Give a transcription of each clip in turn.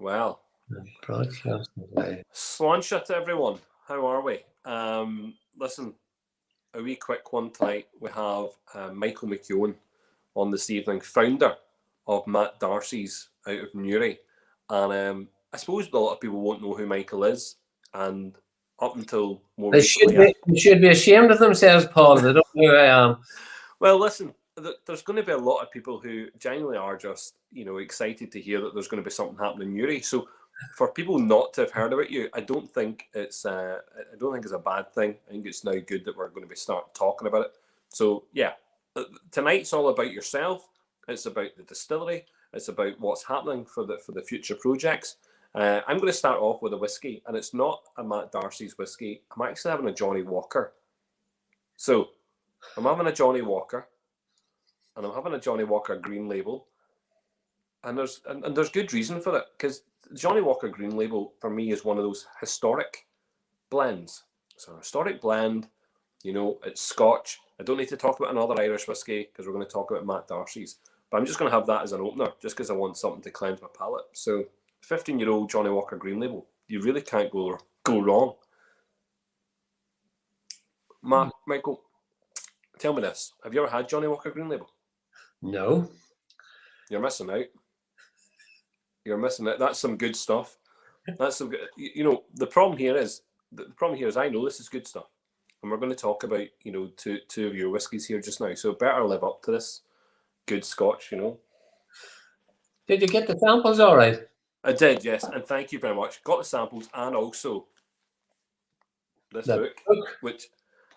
Well, broadcasting away. Sláinte to everyone. How are we? Listen, a wee quick one tonight. We have Michael McKeown on this evening, founder of Matt Darcy's out of Newry. And I suppose a lot of people won't know who Michael is. And up until more recently... They should be ashamed of themselves, Paul. They don't know who I am. Well, listen, there's going to be a lot of people who genuinely are just, excited to hear that there's going to be something happening in Newry. So for people not to have heard about you, I don't think it's a bad thing. I think it's now good that we're going to start talking about it. So yeah, tonight's all about yourself. It's about the distillery. It's about what's happening for the future projects. I'm going to start off with a whiskey, and it's not a Matt Darcy's whiskey. I'm actually having a Johnny Walker. So I'm having a Johnny Walker, and I'm having a Johnny Walker Green Label, and there's good reason for it, because Johnny Walker Green Label for me is one of those historic blends. It's a historic blend, it's Scotch. I don't need to talk about another Irish whiskey because we're going to talk about Matt Darcy's, but I'm just going to have that as an opener just because I want something to cleanse my palate. So 15-year-old Johnny Walker Green Label, you really can't go wrong. Michael, tell me this. Have you ever had Johnny Walker Green Label? No. You're missing out. You're missing it. That's some good stuff. That's some good. The problem here is I know this is good stuff, and we're going to talk about two of your whiskies here just now. So better live up to this good Scotch. Did you get the samples all right? I did, yes, and thank you very much. Got the samples and also this book,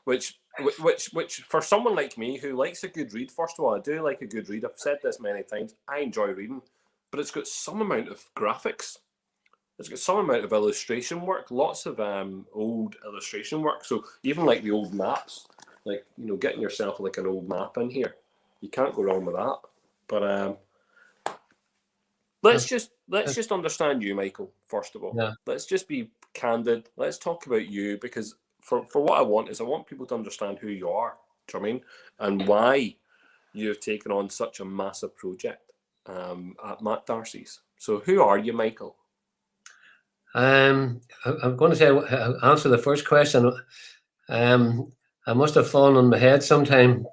which for someone like me who likes a good read. First of all, I do like a good read. I've said this many times. I enjoy reading. But it's got some amount of graphics. It's got some amount of illustration work, lots of old illustration work. So even like the old maps, like, getting yourself like an old map in here, you can't go wrong with that. But let's just understand you, Michael, first of all. Yeah. Let's just be candid. Let's talk about you, because for what I want people to understand who you are, do you know what I mean? And why you've taken on such a massive project at Matt Darcy's. So who are you, Michael? I'm going to say, answer the first question. I must have fallen on my head sometime,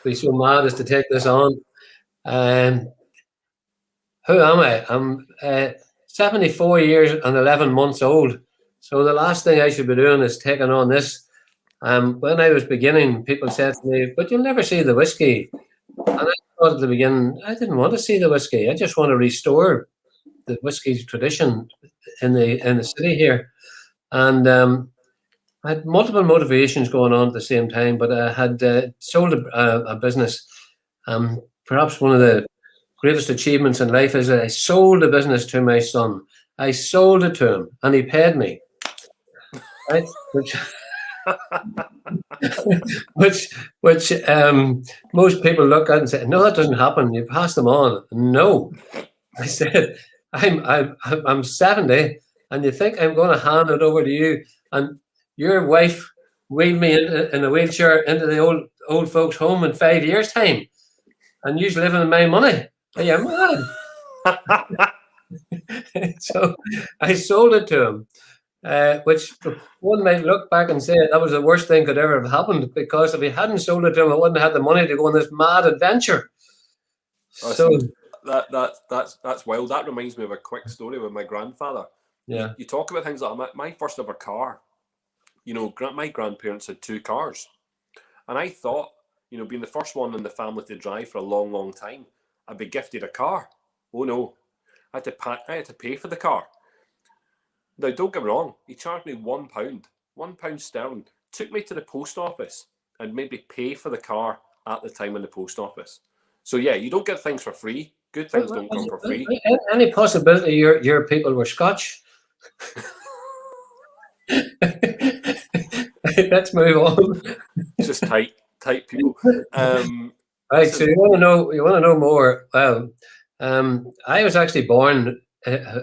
be so mad as to take this on. Who am I? I'm 74 years and 11 months old. So the last thing I should be doing is taking on this. When I was beginning, people said to me, but you'll never see the whiskey. And I thought at the beginning, I didn't want to see the whiskey. I just want to restore the whiskey's tradition in the city here. And I had multiple motivations going on at the same time, but I had sold a business. Perhaps one of the greatest achievements in life is that I sold the business to my son. I sold it to him, and he paid me. Right? which most people look at and say, no, that doesn't happen. You pass them on. No, I said, I'm 70, and you think I'm going to hand it over to you, and your wife wheeled me in a wheelchair into the old folks' home in 5 years' time, and you're living in my money. Are you mad? So I sold it to him. Which one might look back and say that was the worst thing could ever have happened, because if he hadn't sold it to him, I wouldn't have had the money to go on this mad adventure. So that's wild. That reminds me of a quick story with my grandfather. Yeah, you talk about things like my first ever car. My grandparents had 2 cars, and I thought, being the first one in the family to drive for a long, long time, I'd be gifted a car. Oh no, I had to pay for the car. Now, don't get me wrong, he charged me £1 sterling, took me to the post office and made me pay for the car at the time in the post office. So yeah, you don't get things for free. Good things don't come for free. Any possibility your people were Scotch? Let's move on. Just tight people. Right, so you want to know more. Well, I was actually born,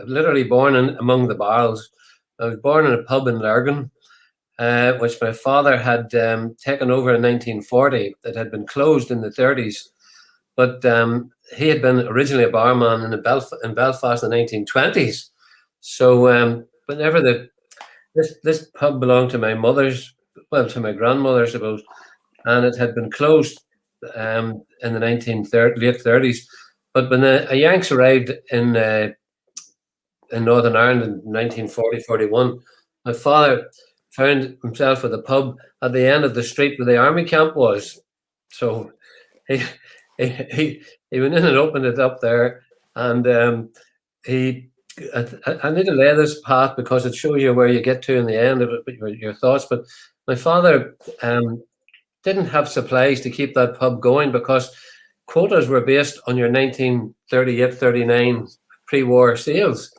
literally born among the barrels. I was born in a pub in Lurgan, which my father had taken over in 1940. It had been closed in the 30s, but he had been originally a barman in Belfast in the 1920s. So whenever this pub belonged to my mother's, well, to my grandmother, I suppose, and it had been closed in the late 30s. But when a Yanks arrived in Northern Ireland in 1940-41, my father found himself with a pub at the end of the street where the army camp was. So he went in and opened it up there, and I need to lay this path because it shows you where you get to in the end of it, your thoughts. But my father didn't have supplies to keep that pub going because quotas were based on your 1938-39 pre-war sales.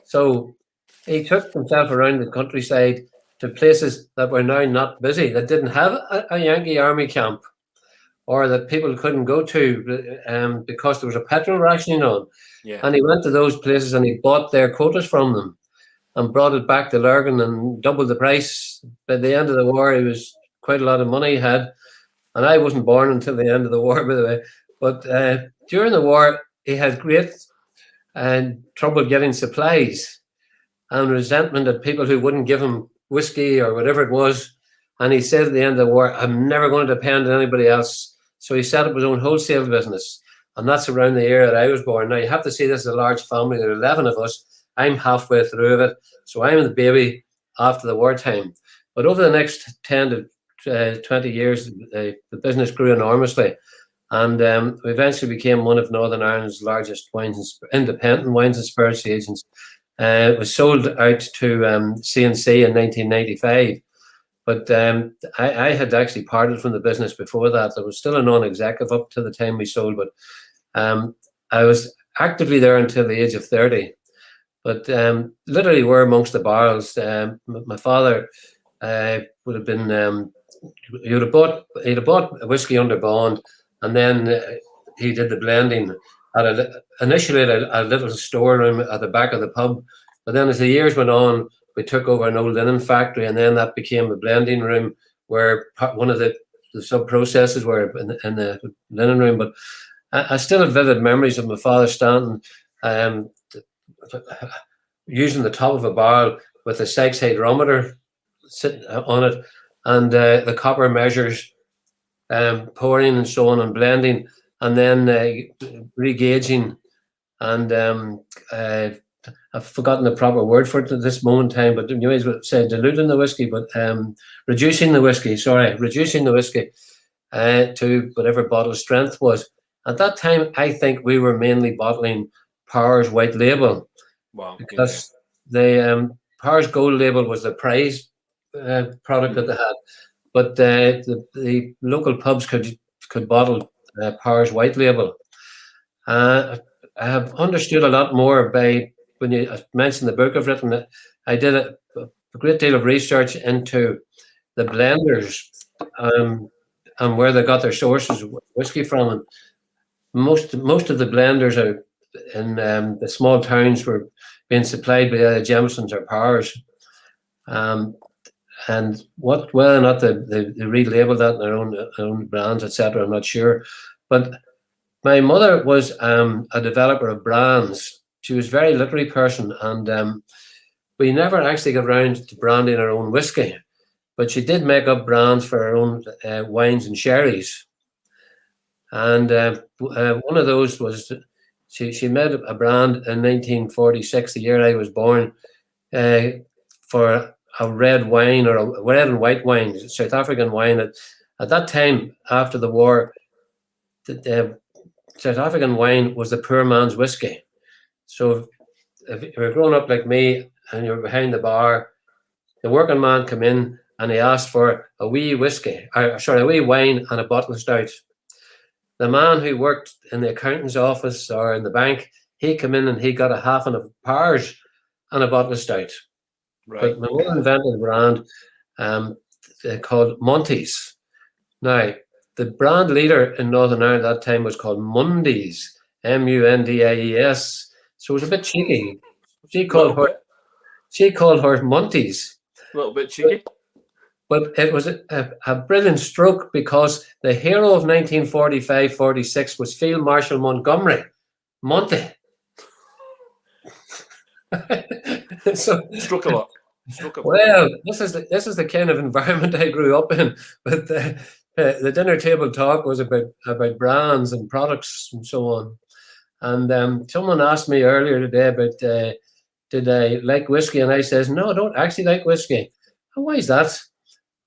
So he took himself around the countryside to places that were now not busy, that didn't have a Yankee army camp, or that people couldn't go to because there was a petrol rationing on. Yeah. And he went to those places and he bought their quotas from them and brought it back to Lurgan and doubled the price. By the end of the war, it was quite a lot of money he had. And I wasn't born until the end of the war, by the way. But during the war, he had great trouble getting supplies and resentment at people who wouldn't give him whiskey or whatever it was. And he said at the end of the war, I'm never going to depend on anybody else. So he set up his own wholesale business. And that's around the year that I was born. Now, you have to see this as a large family. There are 11 of us. I'm halfway through it. So I'm the baby after the wartime. But over the next 10 to 20 years, the business grew enormously. And we eventually became one of Northern Ireland's largest independent wines and spirits agents. It was sold out to C&C in 1995. But I had actually parted from the business before that. I was still a non-executive up to the time we sold, but I was actively there until the age of 30. But literally we're amongst the barrels. My father would have been, he'd have bought a whiskey under bond, and then he did the blending initially at a little storeroom at the back of the pub. But then as the years went on, we took over an old linen factory, and then that became a blending room where one of the sub-processes were in the linen room. But I still have vivid memories of my father standing using the top of a barrel with a Sykes hydrometer sitting on it, and the copper measures pouring and so on and blending, and then regauging, and I've forgotten the proper word for it at this moment in time, but you always would say diluting the whiskey, but reducing the whiskey to whatever bottle strength was. At that time, I think we were mainly bottling Power's white label. Wow. Because the Power's gold label was the prize product that they had. But the local pubs could bottle Power's white label. I have understood a lot more by, when you mentioned the book I've written, I did a great deal of research into the blenders and where they got their sources of whiskey from. And most of the blenders are in the small towns were being supplied by either Jameson's or Powers. And whether or not they relabeled that in their own brands, etc., I'm not sure. But my mother was a developer of brands. She was a very literary person, and we never actually got around to branding our own whiskey. But she did make up brands for her own wines and sherries. And one of those was, she made a brand in 1946, the year I was born, for a red wine, or a red and white wine, South African wine. At that time, after the war, the South African wine was the poor man's whiskey. So if you were growing up like me and you were behind the bar, the working man came in and he asked for a wee a wee wine and a bottle of stout. The man who worked in the accountant's office or in the bank, he came in and he got a half of Powers and a bottle of stout. Right. But my mother invented a brand called Monty's. Now, the brand leader in Northern Ireland at that time was called Mundies, Mundies. So it was a bit cheeky. She called her Monty's. A little bit cheeky. But it was a brilliant stroke, because the hero of 1945-46 was Field Marshal Montgomery, Monty. So, Stroke of luck. Stroke of luck. well, this is the kind of environment I grew up in. But the dinner table talk was about brands and products and so on. And someone asked me earlier today about did I like whiskey, and I says no, I don't actually like whiskey. Oh, why is that?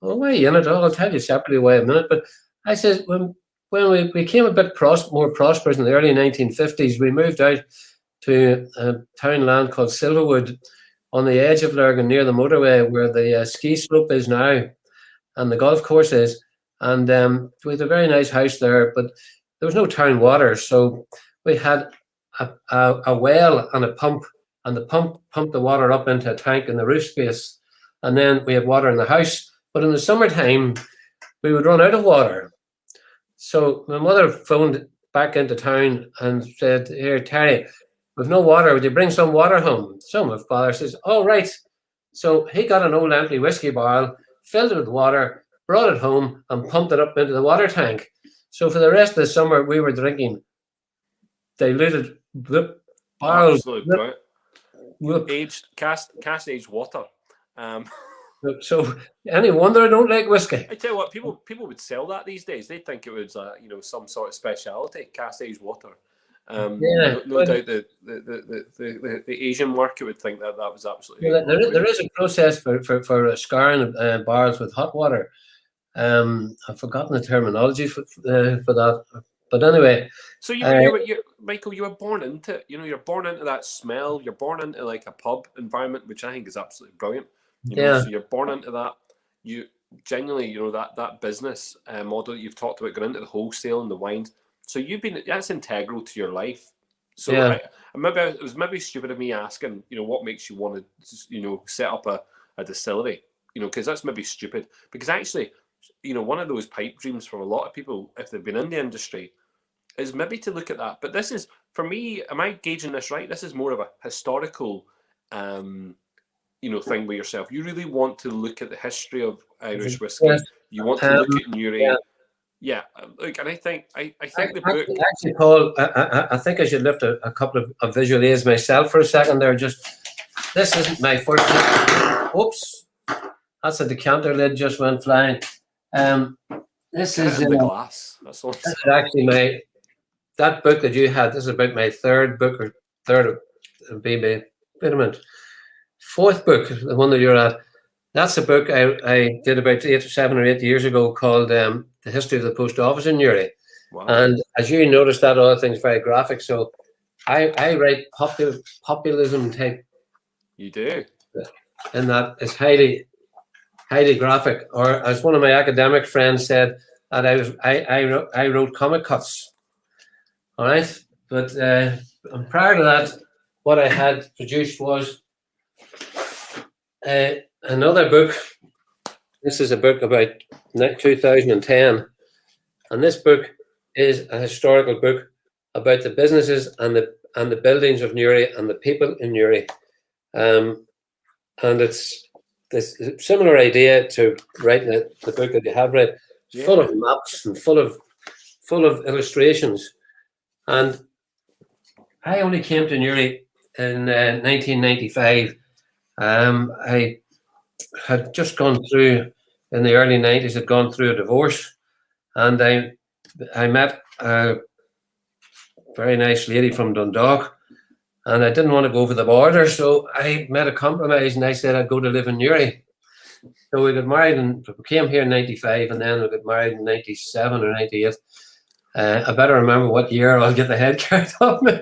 Well, why are you in it? I'll tell you separately why in a minute. But I says when we became a bit more prosperous in the early 1950s, we moved out to a townland called Silverwood on the edge of Lurgan near the motorway where the ski slope is now and the golf course is. And we had a very nice house there, but there was no town water. So we had a well and a pump, and the pump pumped the water up into a tank in the roof space. And then we had water in the house. But in the summertime, we would run out of water. So my mother phoned back into town and said, here, Terry, we've no water. Would you bring some water home? So my father says, all right. So he got an old empty whiskey barrel, filled it with water, brought it home and pumped it up into the water tank. So for the rest of the summer, we were drinking diluted barrels. Aged, cast aged water. So any wonder I don't like whiskey? I tell you what, people would sell that these days. They'd think it was some sort of speciality, cast aged water. No doubt the Asian market would think that was absolutely. Well, there is a process for scouring barrels with hot water. I've forgotten the terminology for that, but anyway. So Michael, you were born into it. You're born into that smell. You're born into like a pub environment, which I think is absolutely brilliant. So you're born into that. You genuinely, that business model that you've talked about, going into the wholesale and the wines. So that's integral to your life. So it was maybe stupid of me asking, what makes you want to, set up a distillery, because that's maybe stupid. Because actually, one of those pipe dreams for a lot of people, if they've been in the industry, is maybe to look at that. But this is, for me, am I gauging this right? This is more of a historical, thing with yourself. You really want to look at the history of Irish whiskey. Yes. You want to look at Newry. Yeah, look, and I think the book. Actually, Paul, I think I should lift a couple of visual aids myself for a second there. This isn't my first. Oops, that's a decanter lid just went flying. This is the glass. This is actually that book that you had. This is about my third book of BB. Wait a minute. Fourth book, the one that you're at. That's a book I did about 7 or 8 years ago called The History of the Post Office in Newry. Wow. And as you noticed, that other thing's very graphic. So I write populism type. You do. And that is highly graphic. Or as one of my academic friends said, that I wrote comic cuts. All right. But prior to that, what I had produced was another book. This is a book about 2010, and this book is a historical book about the businesses and the buildings of Newry and the people in Newry, and it's this similar idea to writing the book that you have read, full of maps and full of illustrations. And I only came to Newry in 1995. I had just gone through, in the early 90s, had gone through a divorce, and I met a very nice lady from Dundalk, and I didn't want to go over the border, so I made a compromise, and I said I'd go to live in Newry. So we got married, and we came here in 95, and then we got married in 97 or 98. I better remember what year, I'll get the head carried off me.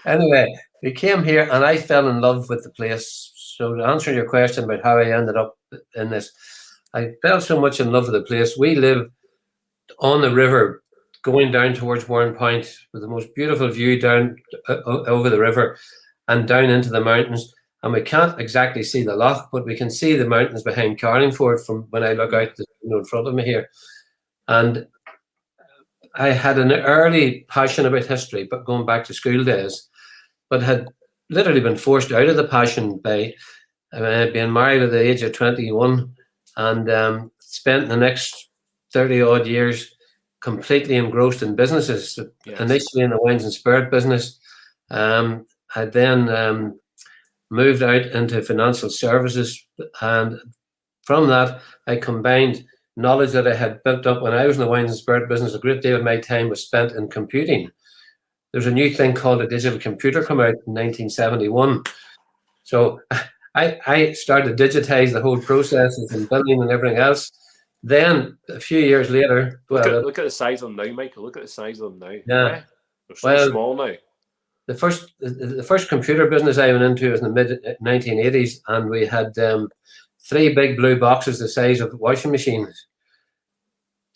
Anyway, we came here and I fell in love with the place. So to answer your question about how I ended up in this, I fell so much in love with the place. We live on the river going down towards Warren Point with the most beautiful view down over the river and down into the mountains. And we can't exactly see the loch, but we can see the mountains behind Carlingford from when I look out in front of me here. And I had an early passion about history, but going back to school days, but had literally been forced out of the passion by being married at the age of 21 and spent the next 30 odd years completely engrossed in businesses, initially in the wines and spirit business, I then moved out into financial services, and from that, I combined knowledge that I had built up when I was in the wine and spirit business. A great deal of my time was spent in computing. There's a new thing called a digital computer come out in 1971. So I started to digitize the whole processes and billing and everything else. Then a few years later, look at the size of them now, Michael. Look at the size of them now. Yeah, they're so small now. The first computer business I went into was in the mid 1980s, and we had 3 big blue boxes the size of washing machines,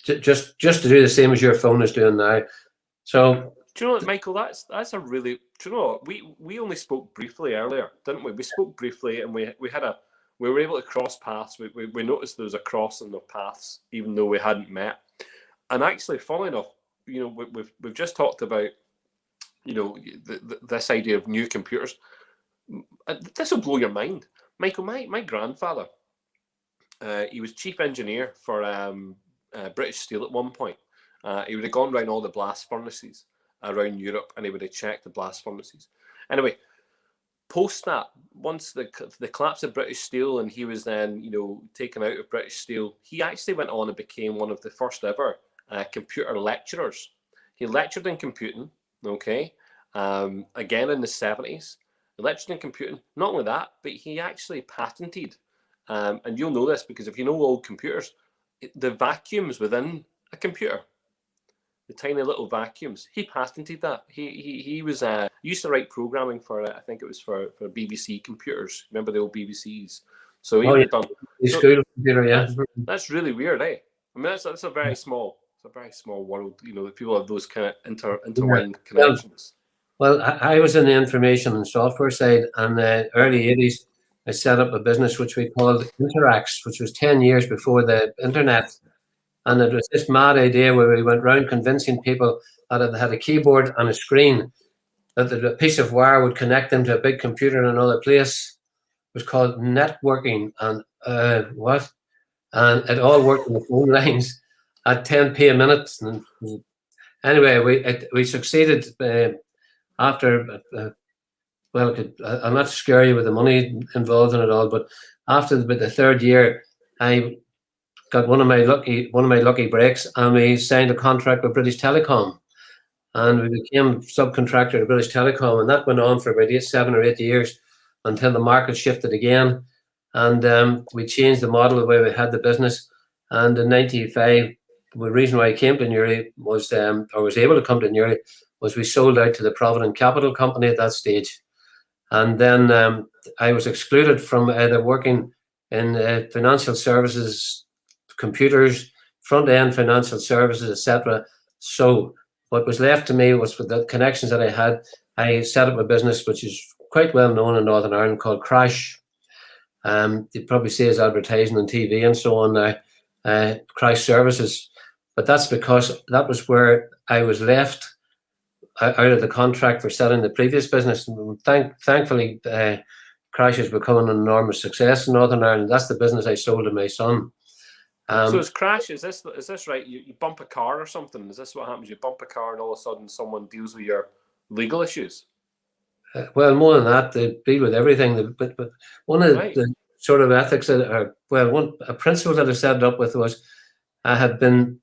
just to do the same as your phone is doing now. So, do you know what, Michael? That's a really. Do you know what? We only spoke briefly earlier, didn't we? We spoke briefly, and we were able to cross paths. We noticed there was a cross in the paths, even though we hadn't met. And actually, funnily enough, we've just talked about, this idea of new computers. This will blow your mind, Michael. My grandfather, he was chief engineer for British Steel at one point. He would have gone around all the blast furnaces around Europe, and he would have checked the blast furnaces. Anyway, post that, once the collapse of British Steel, and he was then taken out of British Steel, he actually went on and became one of the first ever computer lecturers. He lectured in computing, again in the 70s. He lectured in computing. Not only that, but he actually patented, and you'll know this because if you know old computers, the vacuums within a computer, the tiny little vacuums, he patented that. He was used to write programming for I think it was for BBC computers. Remember the old BBCs? So he would have done school computer, yeah. That's really weird, eh? I mean, that's a very small. It's a very small world. That people have those kind of intertwined connections. Well, I was in the information and software side, and the early 80s, I set up a business which we called Interax, which was 10 years before the internet. And it was this mad idea where we went around convincing people that it had a keyboard and a screen, that a piece of wire would connect them to a big computer in another place. It was called networking, and And it all worked on the phone lines at 10p a minute. And anyway, we succeeded after. I'll not scare you with the money involved in it all, but after the 3rd year, I got one of my lucky breaks, and we signed a contract with British Telecom, and we became subcontractor to British Telecom, and that went on for about 7 or 8 years until the market shifted again, and we changed the model the way we had the business. And in '95, the reason why I came to Newry was, or was able to come to Newry, was we sold out to the Provident Capital Company at that stage, and then I was excluded from either working in financial services, computers, front-end financial services, etc. So what was left to me was, with the connections that I had, I set up a business which is quite well known in Northern Ireland called Crash. You'd probably see his advertising on TV and so on now, Crash Services. But that's because that was where I was left out of the contract for selling the previous business. And thankfully, Crash has become an enormous success in Northern Ireland. That's the business I sold to my son. So is Crash, is this right? You bump a car or something? Is this what happens? You bump a car and all of a sudden someone deals with your legal issues? Well, more than that, they deal with everything. But one of the sort of ethics a principle that I set it up with was, I had been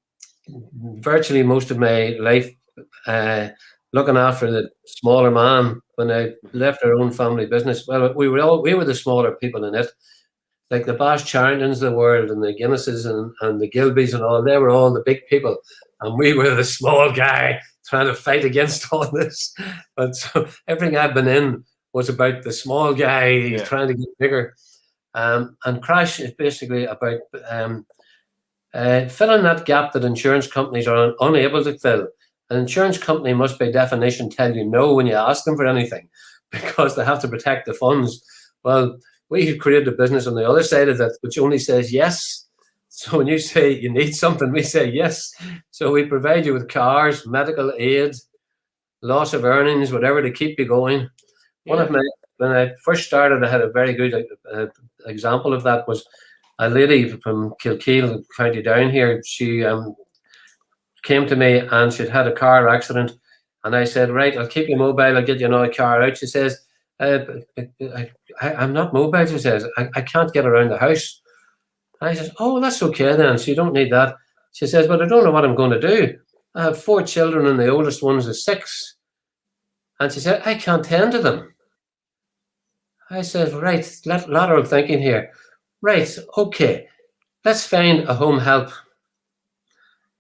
virtually most of my life looking after the smaller man. When I left our own family business, well, we were the smaller people in it. Like the Bash Charringtons of the world, and the Guinnesses and the Gilbys and all, they were all the big people. And we were the small guy trying to fight against all this. But so everything I've been in was about the small guy trying to get bigger. And Crash is basically about filling that gap that insurance companies are unable to fill. An insurance company must by definition tell you no when you ask them for anything, because they have to protect the funds. Well, we created a business on the other side of that, which only says yes. So when you say you need something, we say yes. So we provide you with cars, medical aid, loss of earnings, whatever to keep you going. Yeah. When I first started, I had a very good example of that. Was a lady from Kilkeel, County Down here. She came to me and she'd had a car accident, And I said, right, I'll keep you mobile. I'll get you another car out. She says, I'm not mobile. She says, I can't get around the house. I says, oh, that's okay then. So you don't need that. She says, but I don't know what I'm going to do. I have 4 children and the oldest one is 6. And she said, I can't tend to them. I said, right, lateral thinking here. Right, okay, let's find a home help.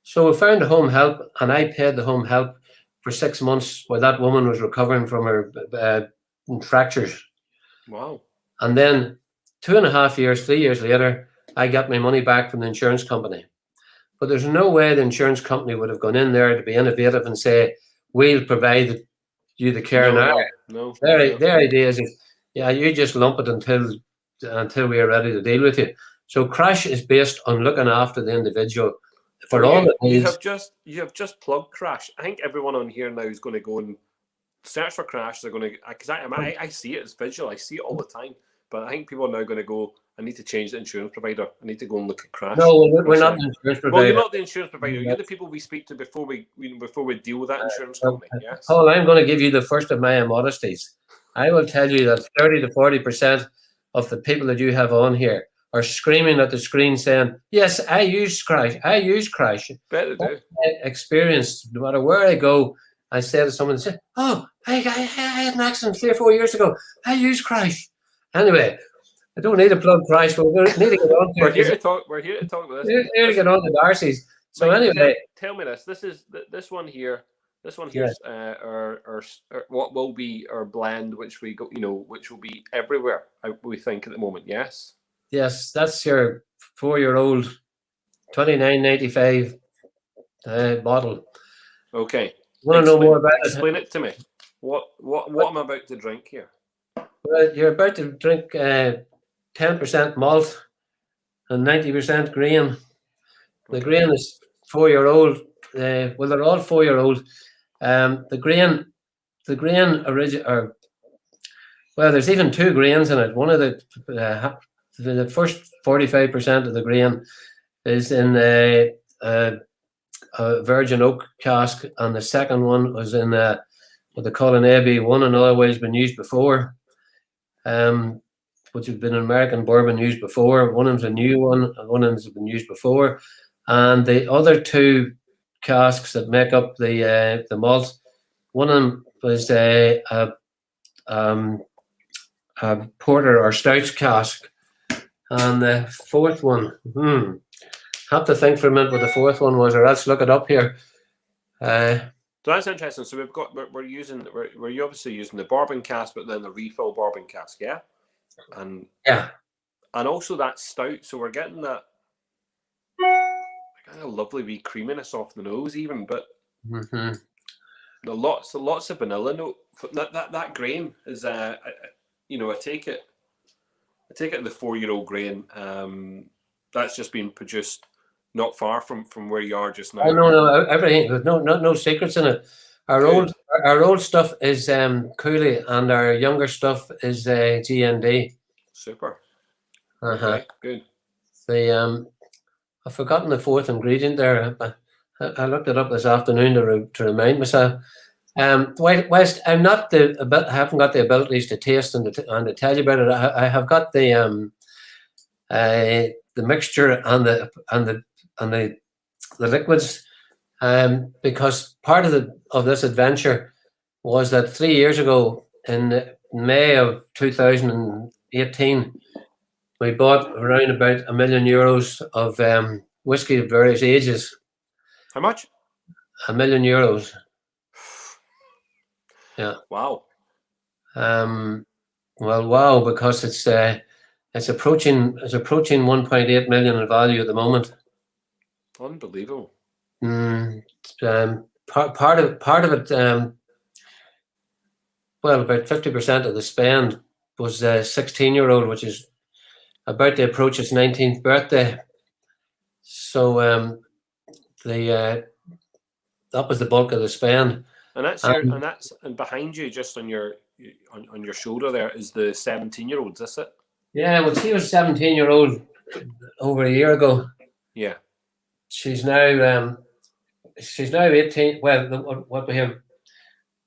So we found a home help, and I paid the home help for 6 months while that woman was recovering from her fractures. Wow. And then 2.5 years, 3 years later, I got my money back from the insurance company. But there's no way the insurance company would have gone in there to be innovative and say, we'll provide you the care now. No. Their idea is, yeah, you just lump it until we are ready to deal with you. So Crash is based on looking after the individual for all the needs. You have just plugged Crash. I think everyone on here now is going to go and search for Crash. They're going to, because I see it as visual. I see it all the time. But I think people are now going to go, I need to change the insurance provider. I need to go and look at Crash. No, we're not the insurance provider. Well, you're not the insurance provider. You're the people we speak to before we deal with that insurance company. Yes. Paul, I'm going to give you the first of my immodesties. I will tell you that 30 to 40% of the people that you have on here are screaming at the screen saying, yes, I use Crash. I use Crash. Better do. Experience, no matter where I go, I say to someone, oh, I had an accident 3 or 4 years ago. I use Crash. Anyway, I don't need to plug Crash, but we need to get on to We're here to talk about this. We're here to get on to Darcy's. So Mike, anyway, tell me this. This one here. This one here is our what will be our blend, which we go, which will be everywhere. We think at the moment. Yes. Yes, that's your 4-year-old, 29.95 bottle. Okay. Want to know more about Explain it to me. What am I about to drink here? Well, you're about to drink 10% malt and 90% grain. The grain is 4-year-old. Well, they're all 4-year-old. The grain original. Well, there's even 2 grains in it. One of the first 45% of the grain is in a virgin oak cask, and the second one was in what they call an AB1, and always been used before. Which has been an American bourbon used before. One of them's a new one, and one of them's been used before. And the other 2 casks that make up the malt, one of them was a porter or stout cask, and the fourth one, have to think for a minute what the fourth one was, or else look it up here. So that's interesting. So we're obviously using the bourbon cask, but then the refill bourbon cask, yeah, and also that stout. So we're getting that kind of lovely wee creaminess off the nose, even, but lots of vanilla note. That grain is I take it the 4-year-old grain. That's just been produced not far from where you are just now. Oh no, everything. There's no secrets in it. Our old stuff is Cooley, and our younger stuff is G&D. Super. Okay, good. I've forgotten the fourth ingredient there. I looked it up this afternoon to remind myself. Whilst I'm not I haven't got the abilities to taste and to tell you about it. I have got the mixture and the liquids, because part of this adventure was that 3 years ago in May of 2018, we bought around about €1 million of whiskey of various ages. How much? €1 million. Yeah. Wow. Well, wow, because it's approaching 1.8 million in value at the moment. Unbelievable. Part of it, well, about 50% of the spend was a 16-year-old, which is about to approach its 19th birthday. So that was the bulk of the spend. And and behind you, just on your shoulder there, is the 17-year-old. Is this it? Yeah, well, she was 17-year-old over a year ago. Yeah. She's now 18. Well, what we have,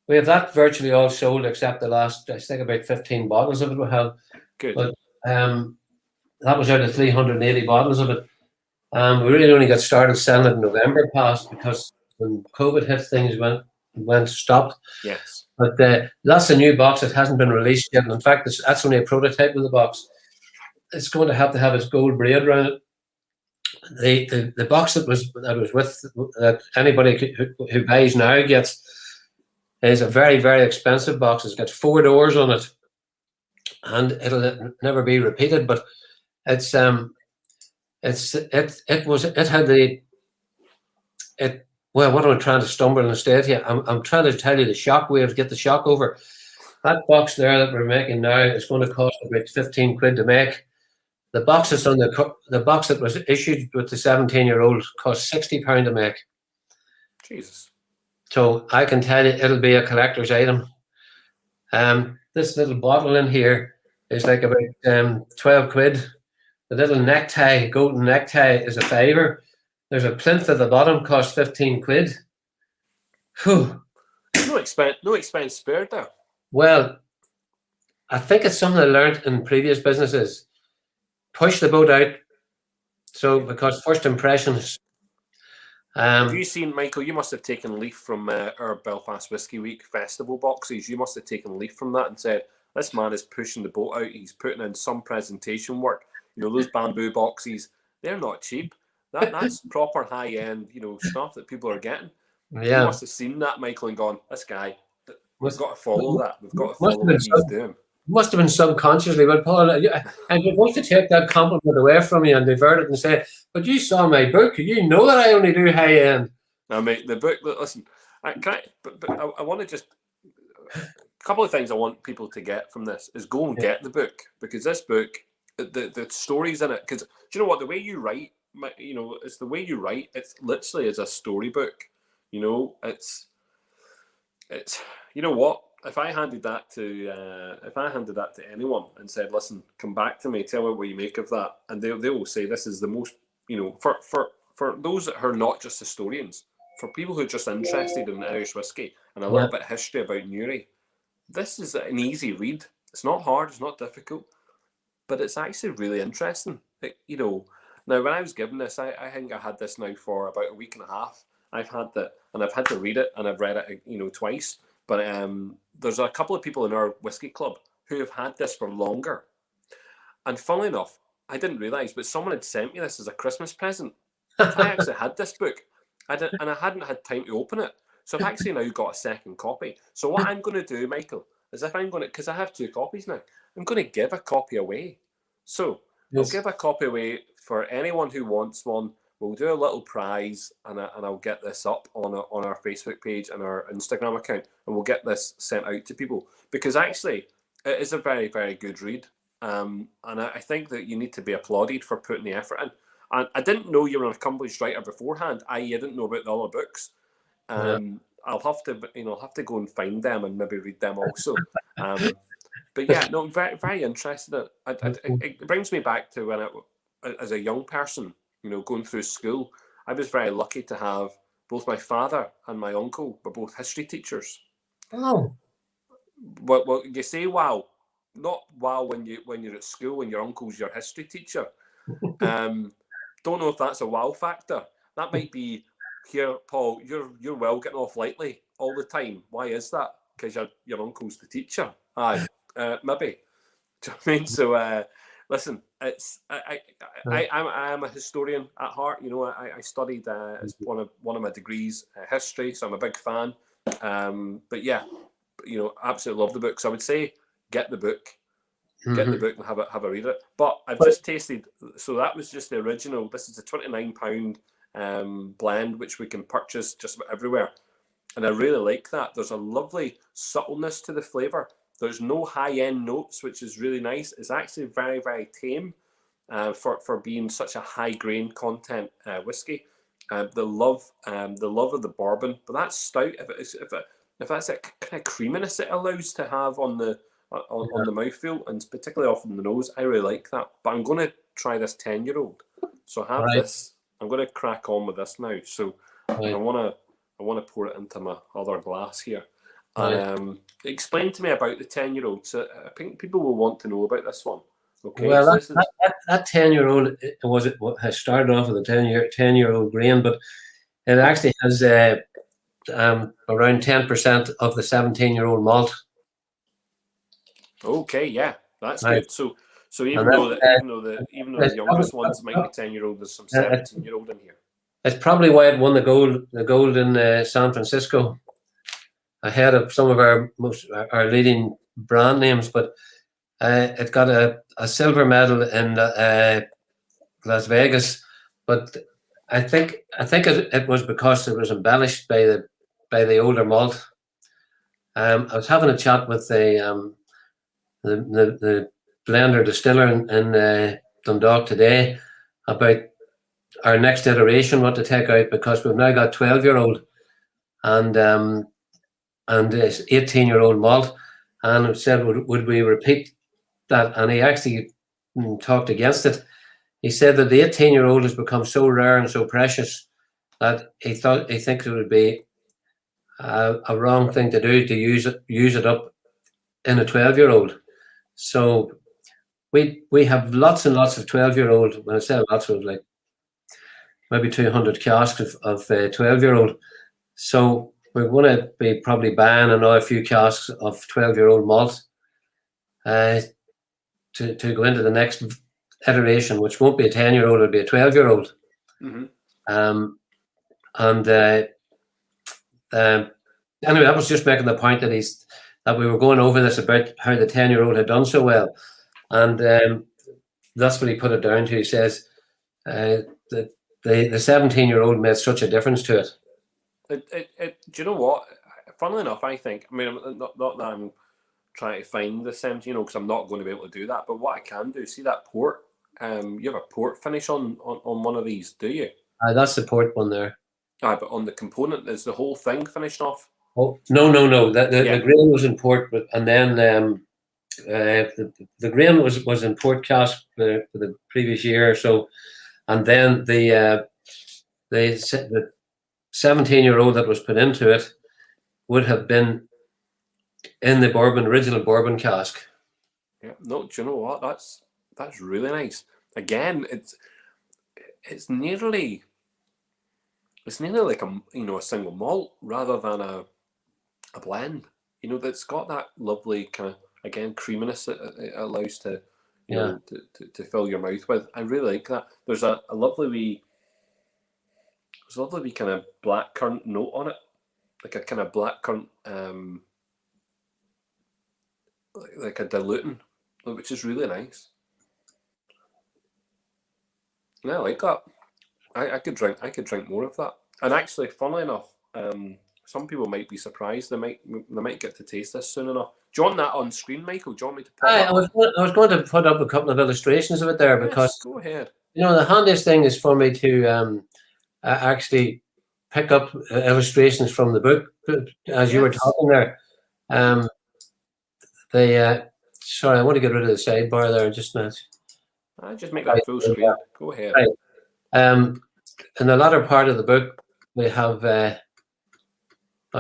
We have that virtually all sold except the last, I think, about 15 bottles of it we have. Good. But that was out of 380 bottles of it. We really only got started selling it in November past because when COVID hit, things went stopped. Yes. But that's a new box that hasn't been released yet. In fact, that's only a prototype of the box. It's going to have its gold braid around it. The box that was with that anybody who buys now gets is a very, very expensive box. It's got 4 doors on it, and it'll never be repeated. But it had well, what am I trying to stumble instead here? I'm trying to tell you the shock wave, get the shock over. That box there that we're making now is going to cost about 15 quid to make. The box that's on the box that was issued with the 17-year-old cost £60 to make. Jesus. So I can tell you it'll be a collector's item. This little bottle in here is like about 12 quid. The little necktie, golden necktie, is a £5. There's a plinth at the bottom, cost 15 quid. Whew. No expense spared there. Well, I think it's something I learned in previous businesses. Push the boat out. So, because first impressions. Have you seen, Michael, you must have taken leaf from our Belfast Whiskey Week festival boxes. You must have taken leaf from that and said, this man is pushing the boat out. He's putting in some presentation work. You know, those bamboo boxes, they're not cheap. That's proper high-end, stuff that people are getting. Yeah. You must have seen that, Michael, and gone, this guy, we've got to follow that. We've got to follow what he's doing. Must have been subconsciously, but Paul, and you're going to take that compliment away from you and divert it and say, but you saw my book, you know that I only do high end. Now, mate, the book, listen, I want to just, a couple of things I want people to get from this is go and get the book, because this book, the stories in it, because do you know what, the way you write, it's the way you write, it's literally is a storybook, it's, you know what, if I handed that to anyone and said, listen, come back to me, tell me what you make of that, and they will say this is the most, for those that are not just historians, for people who are just interested in Irish whiskey and a little bit of history about Newry, this is an easy read. It's not hard, it's not difficult, but it's actually really interesting. Now when I was given this, I think I had this now for about a week and a half. I've had to read it, and I've read it, twice. But there's a couple of people in our whiskey club who have had this for longer. And funnily enough, I didn't realise, but someone had sent me this as a Christmas present. I actually had this book, and I hadn't had time to open it. So I've actually now got a second copy. So what I'm going to do, Michael, is because I have 2 copies now, I'm going to give a copy away. So I'll give a copy away for anyone who wants one. We'll do a little prize, and I'll get this up on our Facebook page and our Instagram account, and we'll get this sent out to people, because actually it is a very, very good read, and I think that you need to be applauded for putting the effort in. And I didn't know you were an accomplished writer beforehand. I didn't know about the other books. I'll have to go and find them and maybe read them also. But yeah, no, very, very interested. It brings me back to when as a young person, going through school, I was very lucky to have both my father and my uncle were both history teachers. Oh. Well, you say wow, not wow when you're at school and your uncle's your history teacher. Don't know if that's a wow factor. That might be here, Paul. You're well getting off lightly all the time. Why is that? Because your uncle's the teacher. Aye, maybe. Do you know what I mean? So. Listen, it's I'm a historian at heart. I studied as one of my degrees history, so I'm a big fan. But yeah, absolutely love the book. So I would say get the book, and have a read of it. But I've just tasted. So that was just the original. This is a £29 blend, which we can purchase just about everywhere, and I really like that. There's a lovely subtleness to the flavour. There's no high-end notes, which is really nice. It's actually very, very tame for being such a high grain content whiskey. The love of the bourbon, but that stout, if that's a kind of creaminess it allows to have on the mouthfeel, and particularly off in the nose, I really like that. But I'm going to try this 10-year-old. So I have this. I'm going to crack on with this now. So I want to pour it into my other glass here. And Right. explain to me about the 10-year-old. So I think people will want to know about this one. Okay, Well, so this is that 10-year-old has started off with a 10-year-old grain, but it actually has around 10% of the 17-year-old malt. okay. Yeah, that's Right. good. So And even that, though the youngest ones might be 10-year-old, there's some uh, 17-year-old in here. it's probably why it won the gold in San Francisco, ahead of some of our leading brand names. But it got a silver medal in Las Vegas. But I think it was because it was embellished by the older malt. I was having a chat with the blender distiller in Dundalk today about our next iteration, what to take out, because we've now got 12-year-old and 18-year-old malt, and I said, would we repeat that? And he actually talked against it. He said that the 18-year-old has become so rare and so precious that he thinks it would be a wrong thing to do to use it up in a 12-year-old. So we have lots and lots of 12-year-old. When I say lots, of like maybe 200 casks of 12-year-old. So we're going to be probably buying another few casks of 12-year-old malt to go into the next iteration, which won't be a 10-year-old, it'll be a 12-year-old. Mm-hmm. Anyway, I was just making the point that we were going over this about how the 10-year-old had done so well, and that's what he put it down to. He says that the 17-year-old made such a difference to it. Do you know what? Funnily enough, I think. I mean, not that I'm trying to find the 17, because I'm not going to be able to do that. But what I can do, see that port. You have a port finish on one of these, do you? That's the port one there. But on the component, is the whole thing finished off? Oh no! The grain was in port, and then the grain was in port cask for the previous year or so, and then the 17-year-old that was put into it would have been in the original bourbon cask. Yeah. No, do you know what? That's really nice. Again, it's nearly like a single malt rather than a blend. That's got that lovely kind of, again, creaminess that it allows to to fill your mouth with. I really like that. There's a lovely kind of blackcurrant note on it, like a kind of blackcurrant, like a diluting, which is really nice. Yeah, I like that. I could drink more of that. And actually, funnily enough, some people might be surprised. They might get to taste this soon enough. Do you want that on screen, Michael? Do you want me to put that? I was going to put up a couple of illustrations of it there, because go ahead. The handiest thing is for me to actually pick up illustrations from the book as you were talking there. Sorry, I want to get rid of the sidebar there just now. I just make that full screen. Go ahead. Right. In the latter part of the book, we have. I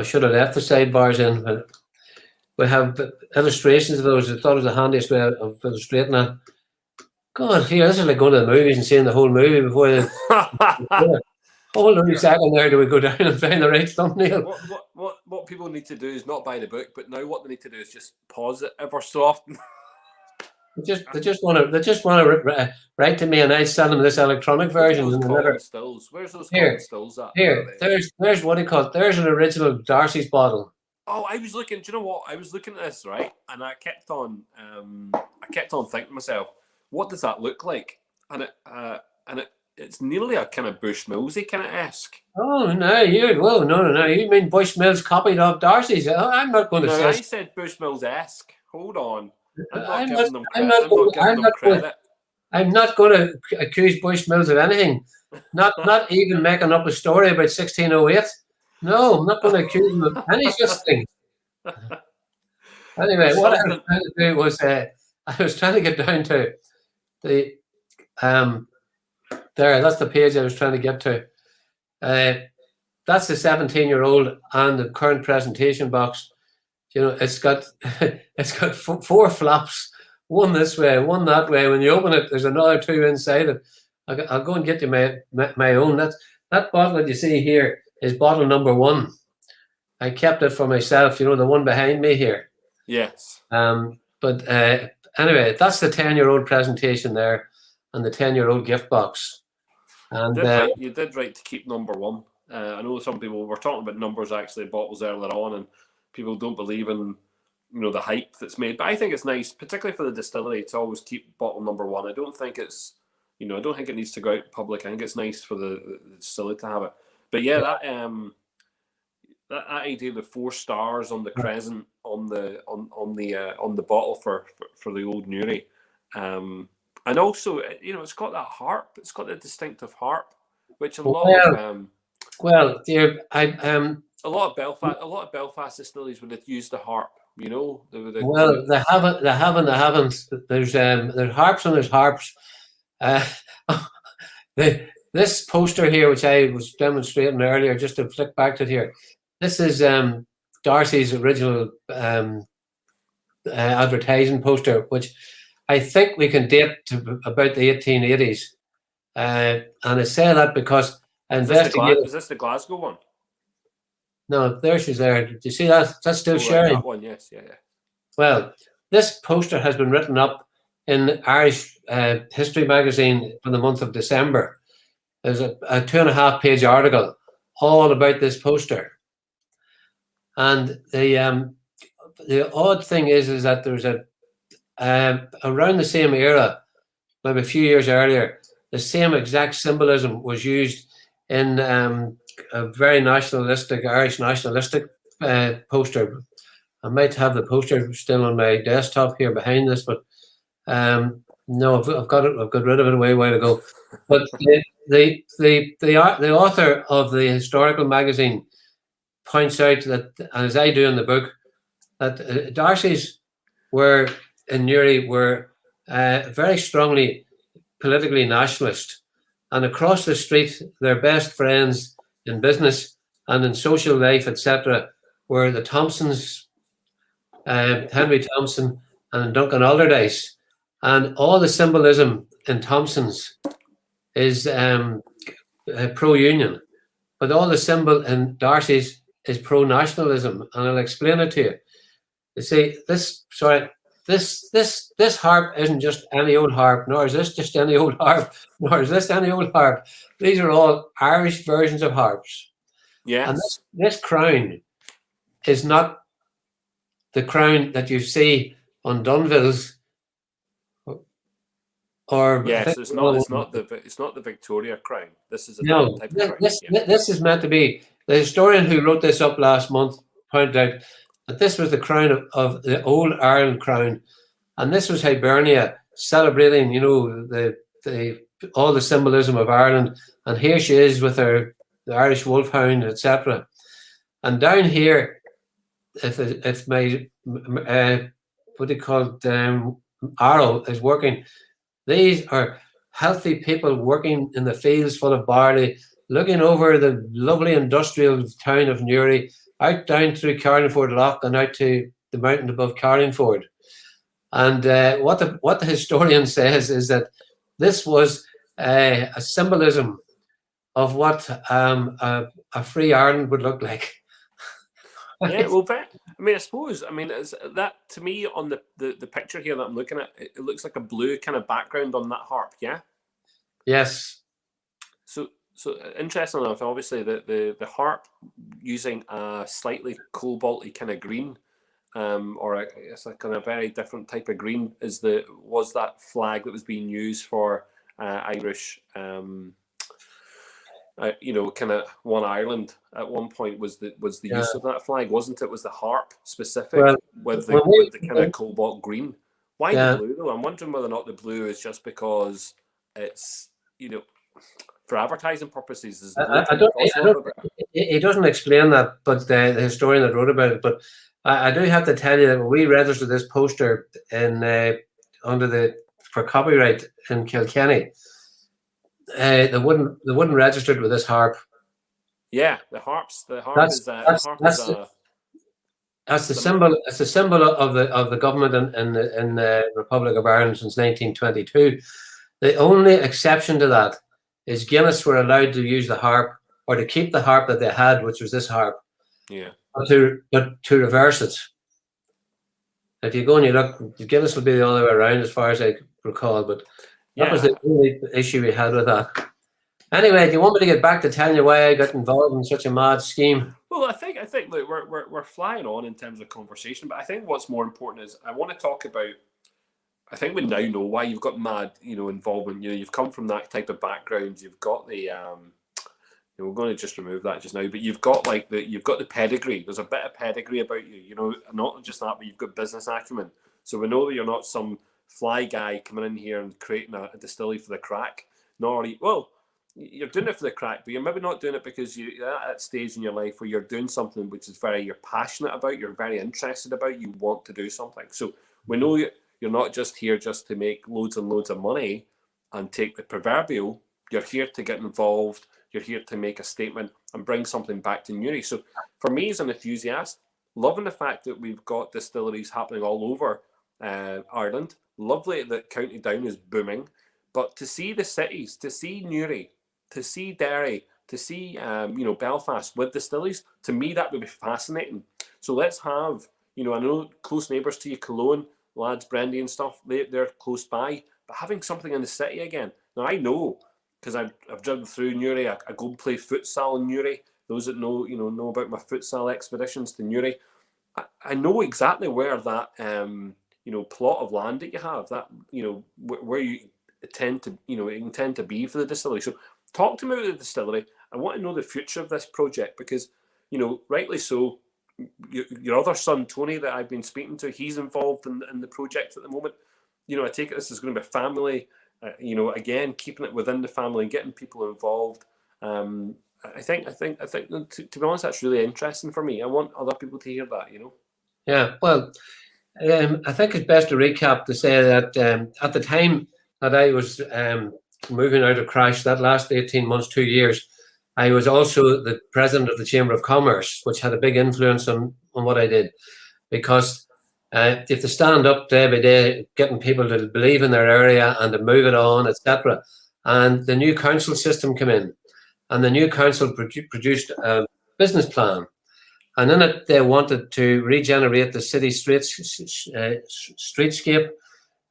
should have left the sidebars in, but we have illustrations of those. I thought it was the handiest way of illustrating that. God, here, this is like going to the movies and seeing the whole movie before you. Hold on a second there, do we go down and find the right thumbnail? What people need to do is not buy the book, but now what they need to do is just pause it ever so often. They just want to write to me, and I send them this electronic version. Stills. Where's those Colin Stills at? Here, there's what do you call it? There's an original Darcy's bottle. Oh, I was looking. Do you know what? I was looking at this, right, and I kept on thinking to myself, what does that look like? And it's nearly a kind of Bushmillsy kind of esque. Oh no, no. You mean Bushmills copied off Darcy's? I'm not going to say. I said Bushmills esque. Hold on. I'm not giving them credit. I'm not going to accuse Bushmills of anything. Not even making up a story about 1608. No, I'm not going to accuse them of any such thing. Anyway, what I was trying to do was I was trying to get down to the there. That's the page I was trying to get to. That's the 17-year-old and the current presentation box. You know, it's got four flaps, one this way, one that way. When you open it, there's another two inside it. I'll go and get you my own. That bottle that you see here is bottle number 1. I kept it for myself. You know, the one behind me here. Yes. But anyway, that's the 10-year-old presentation there, and the 10-year-old gift box. And you did right to keep number 1. I know some people were talking about numbers actually bottles earlier on, and people don't believe in the hype that's made. But I think it's nice, particularly for the distillery, to always keep bottle number 1. I don't think it's I don't think it needs to go out in public. I think it's nice for the distillery to have it. But yeah, that idea of the 4 stars on the crescent on the bottle for the Old Newry, and also it's got that harp. It's got the distinctive harp, which a lot of a lot of Belfast distilleries would use the harp. They haven't. There's harps and there's harps. This poster here, which I was demonstrating earlier, just to flick back to it here, this is Darcy's original advertising poster, which I think we can date to about the 1880s. And I say that because I investigated. Is this the Glasgow one? No, there she's there. Do you see that? That's still sharing. That one, yes, yeah. Well, this poster has been written up in Irish History magazine for the month of December. There's a 2.5-page article all about this poster. And the odd thing is that there's around the same era, maybe a few years earlier, the same exact symbolism was used in a very nationalistic, Irish nationalistic poster. I might have the poster still on my desktop here behind this, but no, I've got it. I've got rid of it a while ago. But the author of the historical magazine points out that, as I do in the book, that Darcy's in Newry were very strongly politically nationalist, and across the street, their best friends in business and in social life, etc., were the Thompsons, Henry Thompson and Duncan Alderdice, and all the symbolism in Thompson's is pro-union, but all the symbol in Darcy's is pro-nationalism, and I'll explain it to you. You see, this harp isn't just any old harp, nor is this just any old harp, nor is this any old harp. These are all Irish versions of harps. Yes. And this crown is not the crown that you see on Dunville's. It's not the Victoria crown. This is a different type of crown. This is meant to be. The historian who wrote this up last month pointed out that this was the crown of the old Ireland crown, and this was Hibernia celebrating, all the symbolism of Ireland. And here she is with the Irish wolfhound, etc. And down here, if my what do you call it, arrow is working, these are healthy people working in the fields full of barley, looking over the lovely industrial town of Newry, out down through Carlingford Lough and out to the mountain above Carlingford. And what the historian says is that this was a symbolism of what a free Ireland would look like. Yeah, well, I suppose, it's that, to me, on the picture here that I'm looking at, it looks like a blue kind of background on that harp, yeah? Yes. So interesting enough, obviously, the harp using a slightly cobalty kind of green, or it's a kind of very different type of green, was that flag that was being used for Irish, kind of One Ireland at one point was the use of that flag, wasn't it? Was the harp specific with the kind of cobalt green? Why the blue though? I'm wondering whether or not the blue is just because it's for advertising purposes. He doesn't explain that, but the historian that wrote about it. But I do have to tell you that when we registered this poster for copyright in Kilkenny, they wouldn't register it with this harp. Yeah, the harp That's the symbol. It's a symbol of the government in the Republic of Ireland since 1922. The only exception to that is Guinness were allowed to use the harp or to keep the harp that they had, which was this harp. Yeah. But to reverse it. If you go and you look, Guinness will be the other way around, as far as I recall. But that was the only issue we had with that. Anyway, do you want me to get back to telling you why I got involved in such a mad scheme? Well, I think look, we're flying on in terms of conversation, but I think what's more important is I want to talk about. I think we now know why you've got mad, involvement. You've come from that type of background. You've got the, we're going to just remove that just now, but you've got the pedigree. There's a bit of pedigree about you. Not just that, but you've got business acumen. So we know that you're not some fly guy coming in here and creating a distillery for the crack. You're doing it for the crack, but you're maybe not doing it because you're at that stage in your life where you're doing something which is you're passionate about, you're very interested about, you want to do something. So we know you're not just here just to make loads and loads of money and take the proverbial. You're here to get involved. You're here to make a statement and bring something back to Newry. So for me as an enthusiast, loving the fact that we've got distilleries happening all over Ireland, lovely that County Down is booming, but to see the cities, to see Newry, to see Derry, to see Belfast with distilleries, to me that would be fascinating. So let's have, I know close neighbours to you, Cologne, lads, Brendy and stuff, they're close by, but having something in the city again. Now I know, because I've driven through Newry, I go and play futsal in Newry. Those that know about my futsal expeditions to Newry, I know exactly where that plot of land that you have, that where you intend to be for the distillery. So talk to me about the distillery. I want to know the future of this project because, rightly so, your other son, Tony, that I've been speaking to, he's involved in the project at the moment. I take it this is going to be family, again, keeping it within the family and getting people involved. I think to be honest, that's really interesting for me. I want other people to hear that, Yeah, well, I think it's best to recap to say that at the time that I was moving out of Crash, that last 18 months, 2 years, I was also the president of the Chamber of Commerce, which had a big influence on what I did. Because you have to stand up day by day, getting people to believe in their area and to move it on, etc. And the new council system came in, and the new council produced a business plan. And in it, they wanted to regenerate the city streetscape.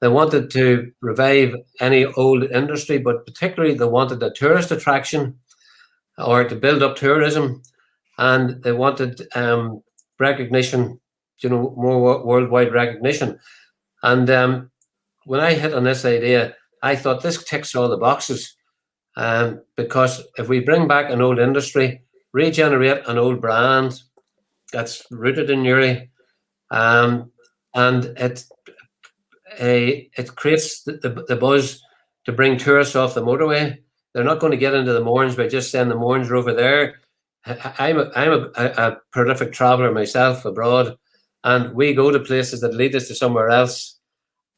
They wanted to revive any old industry, but particularly they wanted a tourist attraction or to build up tourism. And they wanted recognition, more worldwide recognition. And when I hit on this idea, I thought this ticks all the boxes. Because if we bring back an old industry, regenerate an old brand that's rooted in Newry, and it creates the buzz to bring tourists off the motorway. They're not going to get into the Mourns by just saying the Mourns are over there. I'm a prolific traveller myself abroad, and we go to places that lead us to somewhere else.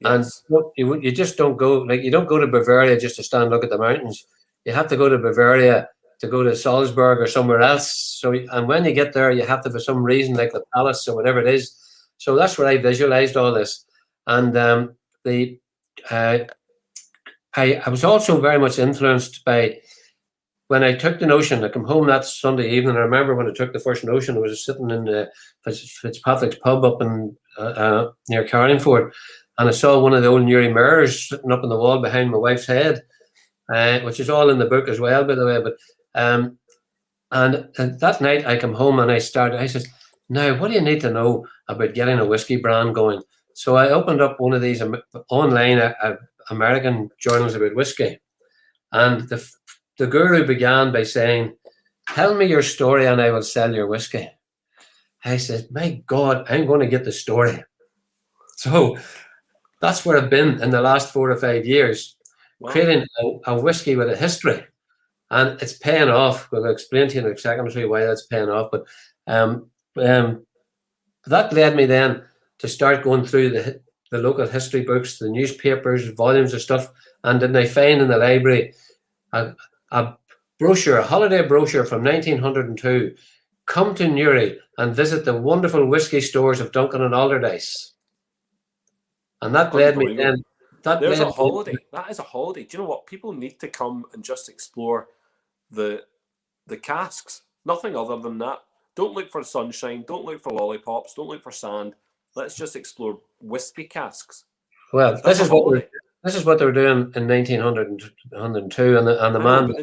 Yes. And you just don't go, you don't go to Bavaria just to stand and look at the mountains. You have to go to Bavaria to go to Salzburg or somewhere else. So, and when you get there, you have to, for some reason, like the palace or whatever it is. So that's where I visualized all this. And I was also very much influenced by when I took the notion. I come home that Sunday evening. I remember when I took the first notion, I was sitting in the Fitzpatrick's pub up in near Carlingford, and I saw one of the old Newry mirrors sitting up on the wall behind my wife's head, which is all in the book as well, by the way. But and that night I come home and I said, now what do you need to know about getting a whiskey brand going? So I opened up one of these online American journals about whiskey, and the guru began by saying, tell me your story and I will sell your whiskey. I said, my God, I'm going to get the story. So that's where I've been in the last 4 or 5 years, creating a whiskey with a history. And it's paying off. We'll explain to you in a second why that's paying off. But that led me then to start going through the local history books, the newspapers, volumes of stuff. And then I find in the library a brochure, a holiday brochure from 1902, come to Newry and visit the wonderful whiskey stores of Duncan and Alderdice. And that led me then. There's a holiday. That is a holiday. Do you know what? People need to come and just explore the casks. Nothing other than that. Don't look for sunshine. Don't look for lollipops. Don't look for sand. Let's just explore whiskey casks. Well, this is what they were doing in 1900 and 102, and the man.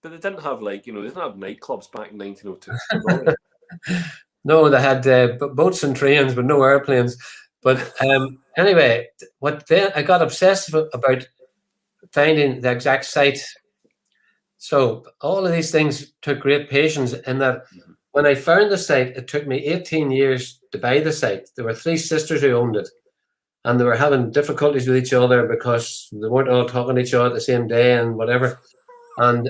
But they didn't have, like, they didn't have nightclubs back in 1902. No, they had boats and trains, but no airplanes. But anyway, I got obsessive about finding the exact site. So all of these things took great patience. In that, when I found the site, it took me 18 years to buy the site. There were 3 sisters who owned it, and they were having difficulties with each other because they weren't all talking to each other at the same day and whatever. And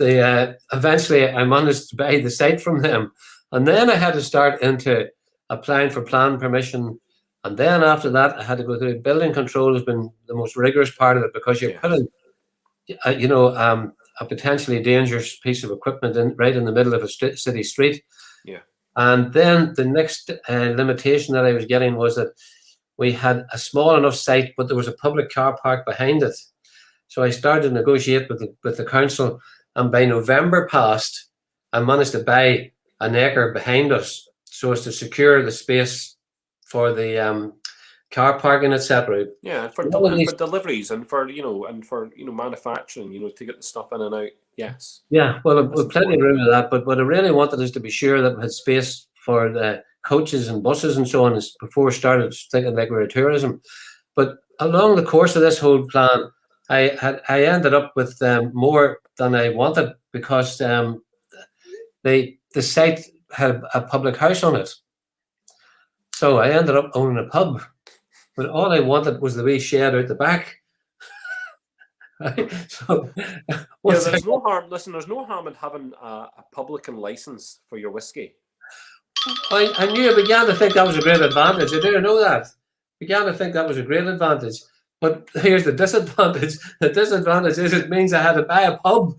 eventually I managed to buy the site from them. And then I had to start into applying for plan permission. And then after that, I had to go through building control. Has been the most rigorous part of it, because you're putting, a potentially dangerous piece of equipment right in the middle of a city street. Yeah. And then the next limitation that I was getting was that we had a small enough site, but there was a public car park behind it. So I started to negotiate with the council, and by November past, I managed to buy an acre behind us so as to secure the space for the car parking, etc. Yeah, for deliveries and for manufacturing, to get the stuff in and out. Yes. Yeah, well, we've plenty of room of that, but what I really wanted is to be sure that we had space for the coaches and buses and so on before we started thinking like we were tourism. But along the course of this whole plan, I ended up with more than I wanted, because the site had a public house on it. So I ended up owning a pub, but all I wanted was the wee shed out the back. Right? So, there's no harm. Listen, there's no harm in having a publican license for your whiskey. I knew. I began to think that was a great advantage. I didn't know that. Began to think that was a great advantage. But here's the disadvantage. The disadvantage is it means I had to buy a pub.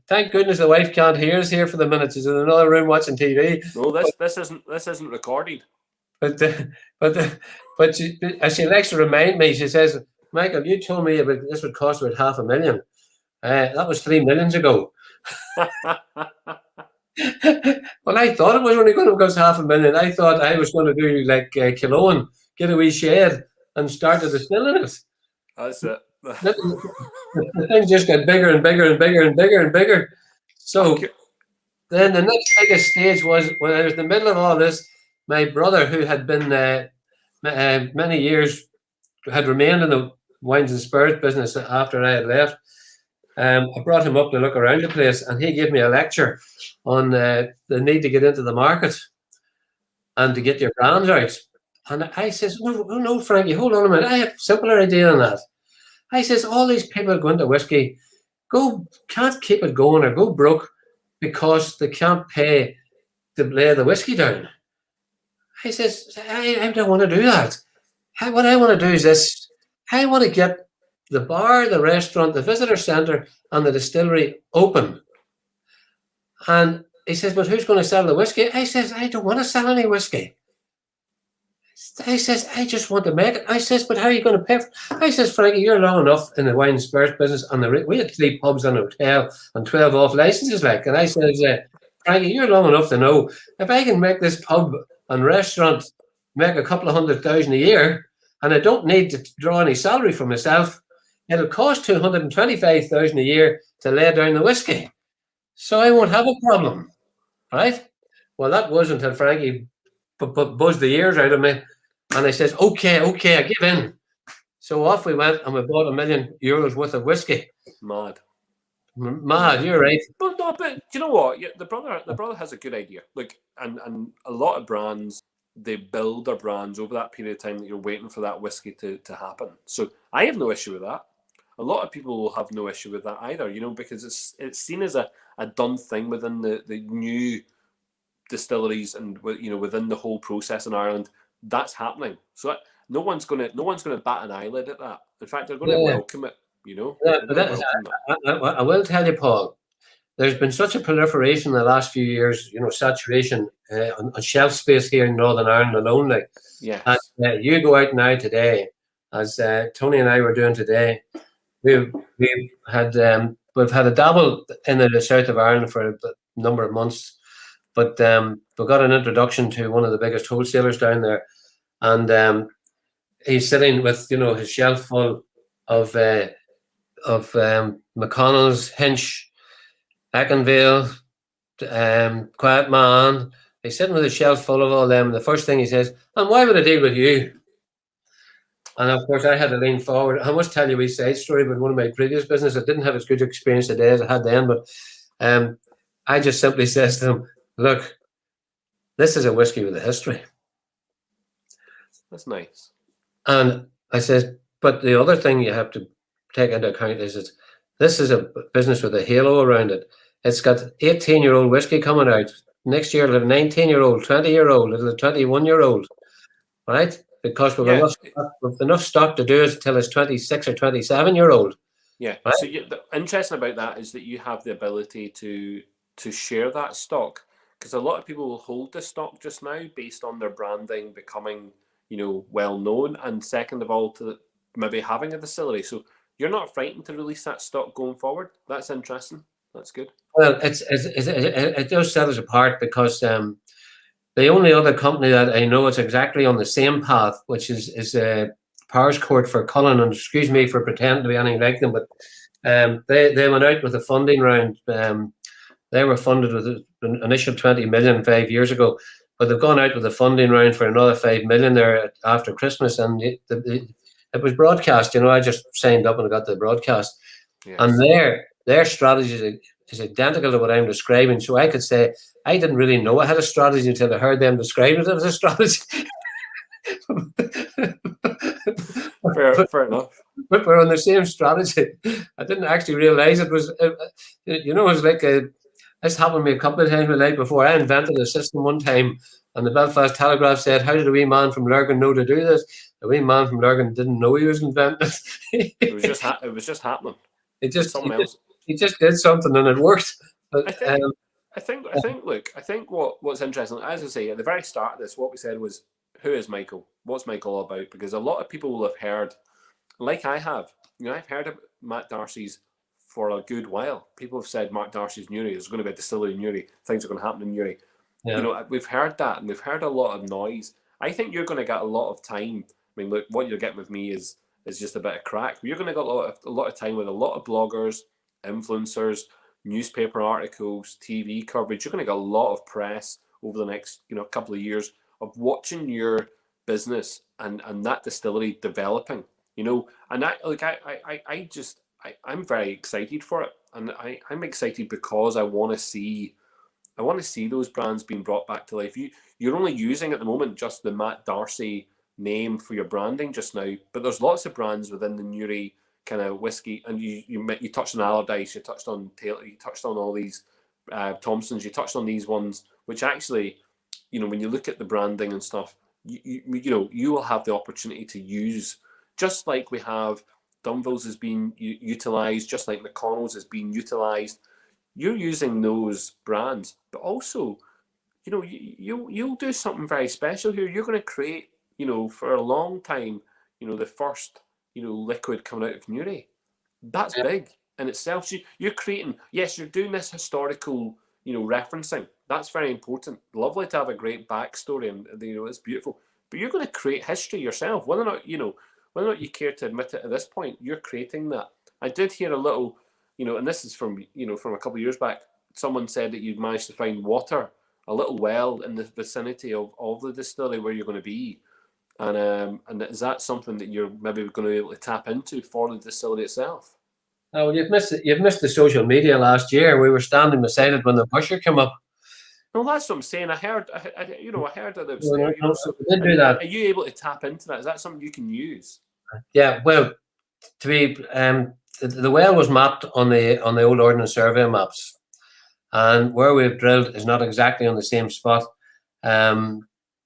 Thank goodness the wife can't hear us here for the minute. She's in another room watching TV. No, this isn't recorded. But she likes to remind me. She says, "Michael, you told me this would cost about $500,000. That was 3 million ago." Well, I thought it was only going to cost $500,000. I thought I was going to do like Killowen, get a wee shed and start a distilling it. That's it. The thing just got bigger and bigger and bigger and bigger and bigger. So then the next biggest stage was when I was in the middle of all this. My brother, who had been many years, had remained in the wines and spirits business after I had left. I brought him up to look around the place, and he gave me a lecture on the need to get into the market and to get your brands out. And I says, no, Frankie, hold on a minute. I have a simpler idea than that. I says, all these people go into whiskey, can't keep it going or go broke because they can't pay to lay the whiskey down. I says, I don't want to do that. What I want to do is this. I want to get the bar, the restaurant, the visitor centre and the distillery open. And he says, but who's going to sell the whiskey? I says, I don't want to sell any whiskey. I says, I just want to make it. I says, but how are you going to pay for it? I says, Frankie, you're long enough in the wine and spirits business. We had 3 pubs and a hotel and 12 off licenses. And I says, Frankie, you're long enough to know if I can make this pub and restaurant make a couple of $100,000 a year, and I don't need to draw any salary for myself, it'll cost $225,000 a year to lay down the whiskey. So I won't have a problem. Right? Well, that was until Frankie buzzed the ears out of me, and I says, okay, I give in. So off we went, and we bought €1 million worth of whiskey. Mad, you're right. But you know what? The brother has a good idea. Look, and a lot of brands, they build their brands over that period of time that you're waiting for that whiskey to happen. So I have no issue with that. A lot of people will have no issue with that either, because it's seen as a done thing within the new distilleries and within the whole process in Ireland. That's happening. So no one's going to bat an eyelid at that. In fact, they're going to welcome it. I will tell you, Paul, there's been such a proliferation in the last few years, saturation on shelf space here in Northern Ireland alone. Like, Yes. and you go out now today, as Tony and I were doing today. We've had a dabble in the south of Ireland for a number of months, but we got an introduction to one of the biggest wholesalers down there, and he's sitting with his shelf full of McConnell's, Hinch, Eckenville, Quiet Man. He's sitting with a shelf full of all them. And the first thing he says, "And why would I deal with you?" And of course, I had to lean forward. I must tell you a wee side story about one of my previous business. I didn't have as good experience today as I had then, but I just simply says to him, "Look, this is a whiskey with a history." That's nice. And I says, "But the other thing you have to take into account is that this is a business with a halo around it. It's got 18-year-old whiskey coming out. Next year, it'll have 19-year-old, 20-year-old, it'll have 21-year-old, right? Because we've enough stock to do it until it's 26 or 27-year-old. Yeah. Right? So the interesting about that is that you have the ability to share that stock, because a lot of people will hold the stock just now based on their branding becoming, well known, and second of all, to maybe having a distillery. So you're not frightened to release that stock going forward. That's interesting. That's good. Well, it does set us apart, because the only other company that I know is exactly on the same path, which is Powers Court for Cullen, and excuse me for pretending to be anything like them, but they went out with a funding round. They were funded with an initial 20 million 5 years ago, but they've gone out with a funding round for another 5 million there after Christmas, and it was broadcast. I just signed up and I got the broadcast, yes. And their strategy is identical to what I'm describing. So I could say I didn't really know I had a strategy until I heard them describe it as a strategy. Fair enough. But we're on the same strategy. I didn't actually realize it was, it was like this happened to me a couple of times in my life before. I invented a system one time, and the Belfast Telegraph said, "How did a wee man from Lurgan know to do this?" The wee man from Lurgan didn't know he was inventing it. It was just happening. He just did something and it worked. But, I think. Look, I think what's interesting, as I say at the very start of this, what we said was, who is Michael? What's Michael all about? Because a lot of people will have heard, like I have. I've heard of Matt Darcy's for a good while. People have said Mark Darcy's Newry. There's going to be a distillery in Newry. Things are going to happen in Newry. Yeah. We've heard that, and we've heard a lot of noise. I think you're going to get a lot of time. I mean, look, what you're getting with me is just a bit of crack. You're going to get a lot of time with a lot of bloggers, influencers, newspaper articles, TV coverage. You're going to get a lot of press over the next couple of years of watching your business and that distillery developing. And I'm very excited for it, and I'm excited because I want to see those brands being brought back to life. You're only using at the moment just the Matt Darcy name for your branding just now, but there's lots of brands within the Newry kind of whiskey, and you touched on Allardyce, you touched on Taylor, you touched on all these Thompsons, you touched on these ones, which actually, when you look at the branding and stuff, you will have the opportunity to use, just like we have Dunville's has been utilised, just like McConnell's has been utilised. You're using those brands, but also, you'll do something very special here. You're going to create, for a long time, the first, liquid coming out of Newry. That's big in itself. So you're creating, yes, you're doing this historical, referencing. That's very important. Lovely to have a great backstory, and it's beautiful. But you're going to create history yourself, whether or not you care to admit it at this point. You're creating that. I did hear a little, and this is from from a couple of years back. Someone said that you'd managed to find water, a little well in the vicinity of the distillery where you're going to be. And is that something that you're maybe going to be able to tap into for the distillery itself? Oh, well, you've missed the social media last year. We were standing beside it when the pusher came up. No, that's what I'm saying. I heard that it was there. We did do that. Are you able to tap into that? Is that something you can use? Yeah, well, to be the well was mapped on the old Ordnance Survey maps, and where we've drilled is not exactly on the same spot.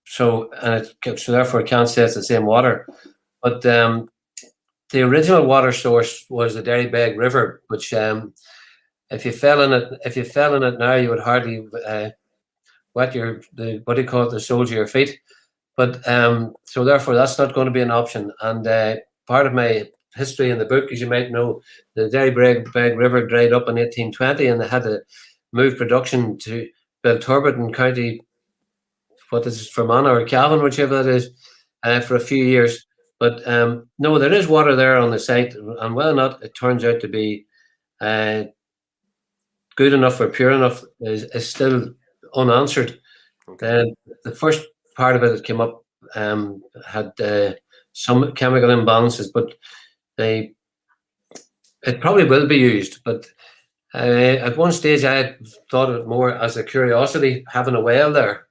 So therefore I can't say it's the same water. But the original water source was the Derrybeg River, which if you fell in it now, you would hardly wet what do you call it, the soles of your feet. But so therefore, that's not going to be an option. And part of my history in the book, as you might know, the Derrybeg River dried up in 1820, and they had to move production to Belturbet in County, what is it, Fermanagh or Cavan, whichever that is, for a few years. But no, there is water there on the site, and whether or not it turns out to be good enough or pure enough is still unanswered. Okay. The first part of it that came up had some chemical imbalances, but it probably will be used. But at one stage, I thought of it more as a curiosity, having a well there,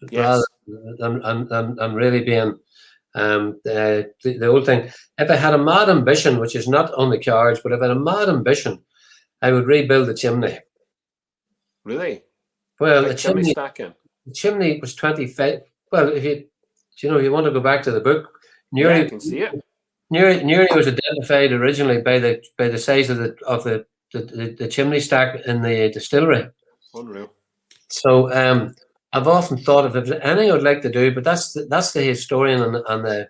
Yes. rather than really being the old thing. If I had a mad ambition, which is not on the cards, but if I had a mad ambition, I would rebuild the chimney. Really? Well, Like chimney stacking. the chimney was 25. Well, if you want to go back to the book, Yeah, I can see it. Nearly was identified originally by the size of the chimney stack in the distillery. Unreal. So I've often thought if there's anything I'd like to do, but that's the historian and the,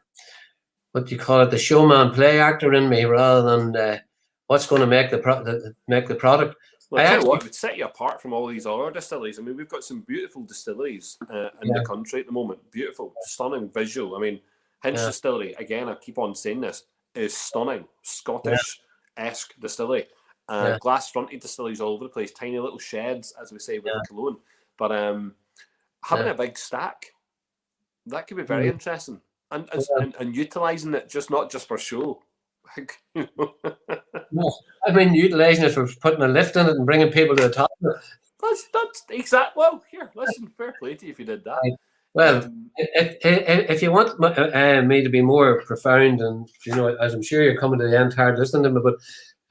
what do you call it, the showman play actor in me, rather than what's going to make the product. Well, I tell you what, it would set you apart from all these other distilleries. I mean, we've got some beautiful distilleries in the country at the moment. Beautiful, stunning visual. I mean, Hinch Distillery, again, I keep on saying this, is stunning. Scottish-esque distillery. Glass-fronted distilleries all over the place. Tiny little sheds, as we say, with Cologne. But having a big stack, that could be very interesting. And utilising it not just for show. No, I mean utilising it for putting a lift in it and bringing people to the top. That's exact. Well, here, listen, fair play to you if you did that. Well, if you want me to be more profound, and as I'm sure you're coming to the end tired listening to me, but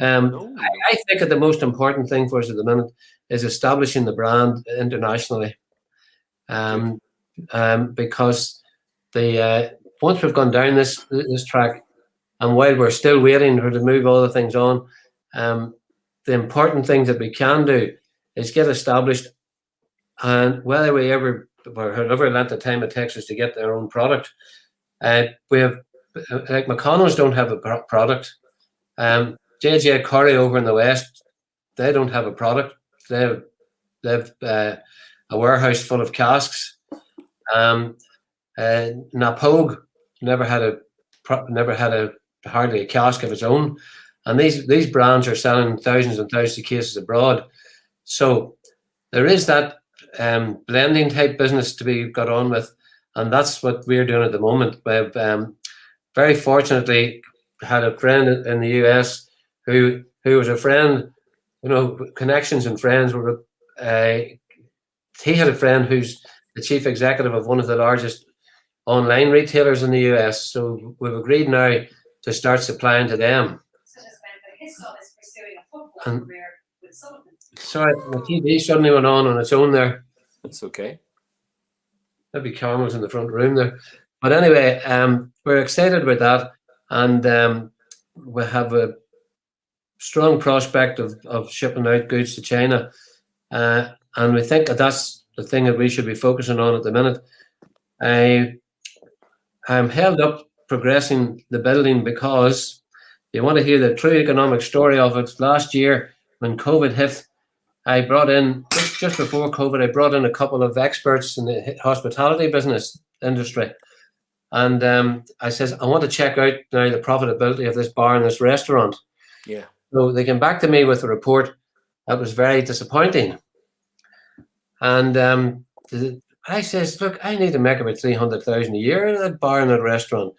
I think that the most important thing for us at the minute is establishing the brand internationally, because once we've gone down this track. And while we're still waiting to move all the things on, the important things that we can do is get established. And whether we ever, or however length of time it takes us to get their own product, we have, like McConnell's don't have a product. JJ Curry over in the West, they don't have a product. They've a warehouse full of casks. Napogue never had hardly a cask of its own, and these brands are selling thousands and thousands of cases abroad. So there is that blending type business to be got on with, and that's what we're doing at the moment. We've very fortunately had a friend in the US who was a friend, connections and friends were. He had a friend who's the chief executive of one of the largest online retailers in the US. So we've agreed now to start supplying to them. His son is pursuing a football career with Sullivan. Sorry, my TV suddenly went on its own there. That's okay. Maybe Carmel's in the front room there. But anyway, we're excited about that, and we have a strong prospect of shipping out goods to China, and we think that's the thing that we should be focusing on at the minute. I'm held up progressing the building because you want to hear the true economic story of it. Last year, when COVID hit, I brought in, just before COVID, I brought in a couple of experts in the hospitality business industry. And I says, I want to check out now the profitability of this bar and this restaurant. Yeah. So they came back to me with a report that was very disappointing. And I says, look, I need to make about 300,000 a year in that bar and that restaurant.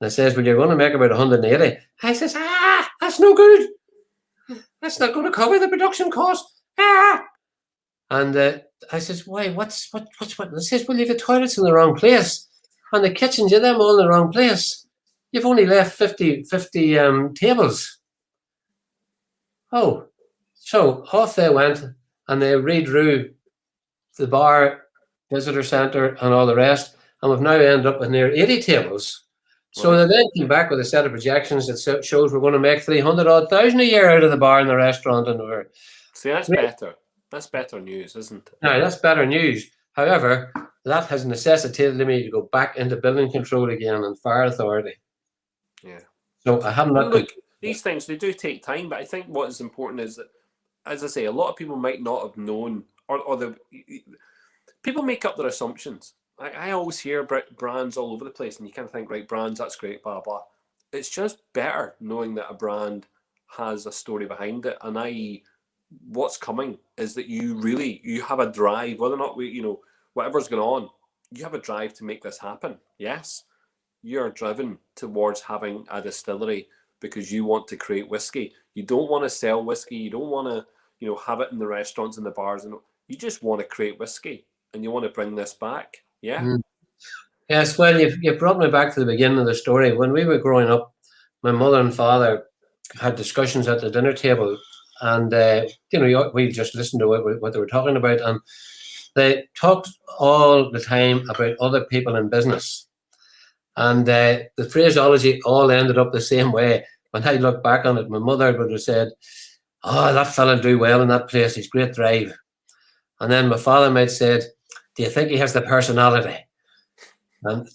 And I says, well, you're going to make about 180. I says, that's no good. That's not going to cover the production cost. And I says, why? What's what? I says, well, you've the toilets in the wrong place, and the kitchens, you're them all in the wrong place. You've only left 50 tables. Oh, so off they went, and they redrew the bar, visitor centre, and all the rest, and we've now ended up with near 80 tables. So they then came back with a set of projections that shows we're going to make 300,000 a year out of the bar and the restaurant, and we're See, that's better. That's better news, isn't it? Now, that's better news. However, that has necessitated me to go back into building control again and fire authority. Yeah. So I haven't. Well, look, these things, they do take time, but I think what is important is that, as I say, a lot of people might not have known, or the people make up their assumptions. I always hear brands all over the place, and you kind of think, right, brands, that's great, blah, blah. It's just better knowing that a brand has a story behind it, and i.e., what's coming is that you have a drive, whether or not whatever's going on, you have a drive to make this happen. Yes, you're driven towards having a distillery because you want to create whiskey. You don't want to sell whiskey. You don't want to, have it in the restaurants and the bars, and you just want to create whiskey, and you want to bring this back. Yeah. Mm. Yes. Well, you brought me back to the beginning of the story. When we were growing up, my mother and father had discussions at the dinner table, and we just listened to what they were talking about, and they talked all the time about other people in business, and the phraseology all ended up the same way. When I look back on it, my mother would have said, "Oh, that fella do well in that place. He's great drive," and then my father might have said, "Do you think he has the personality?" And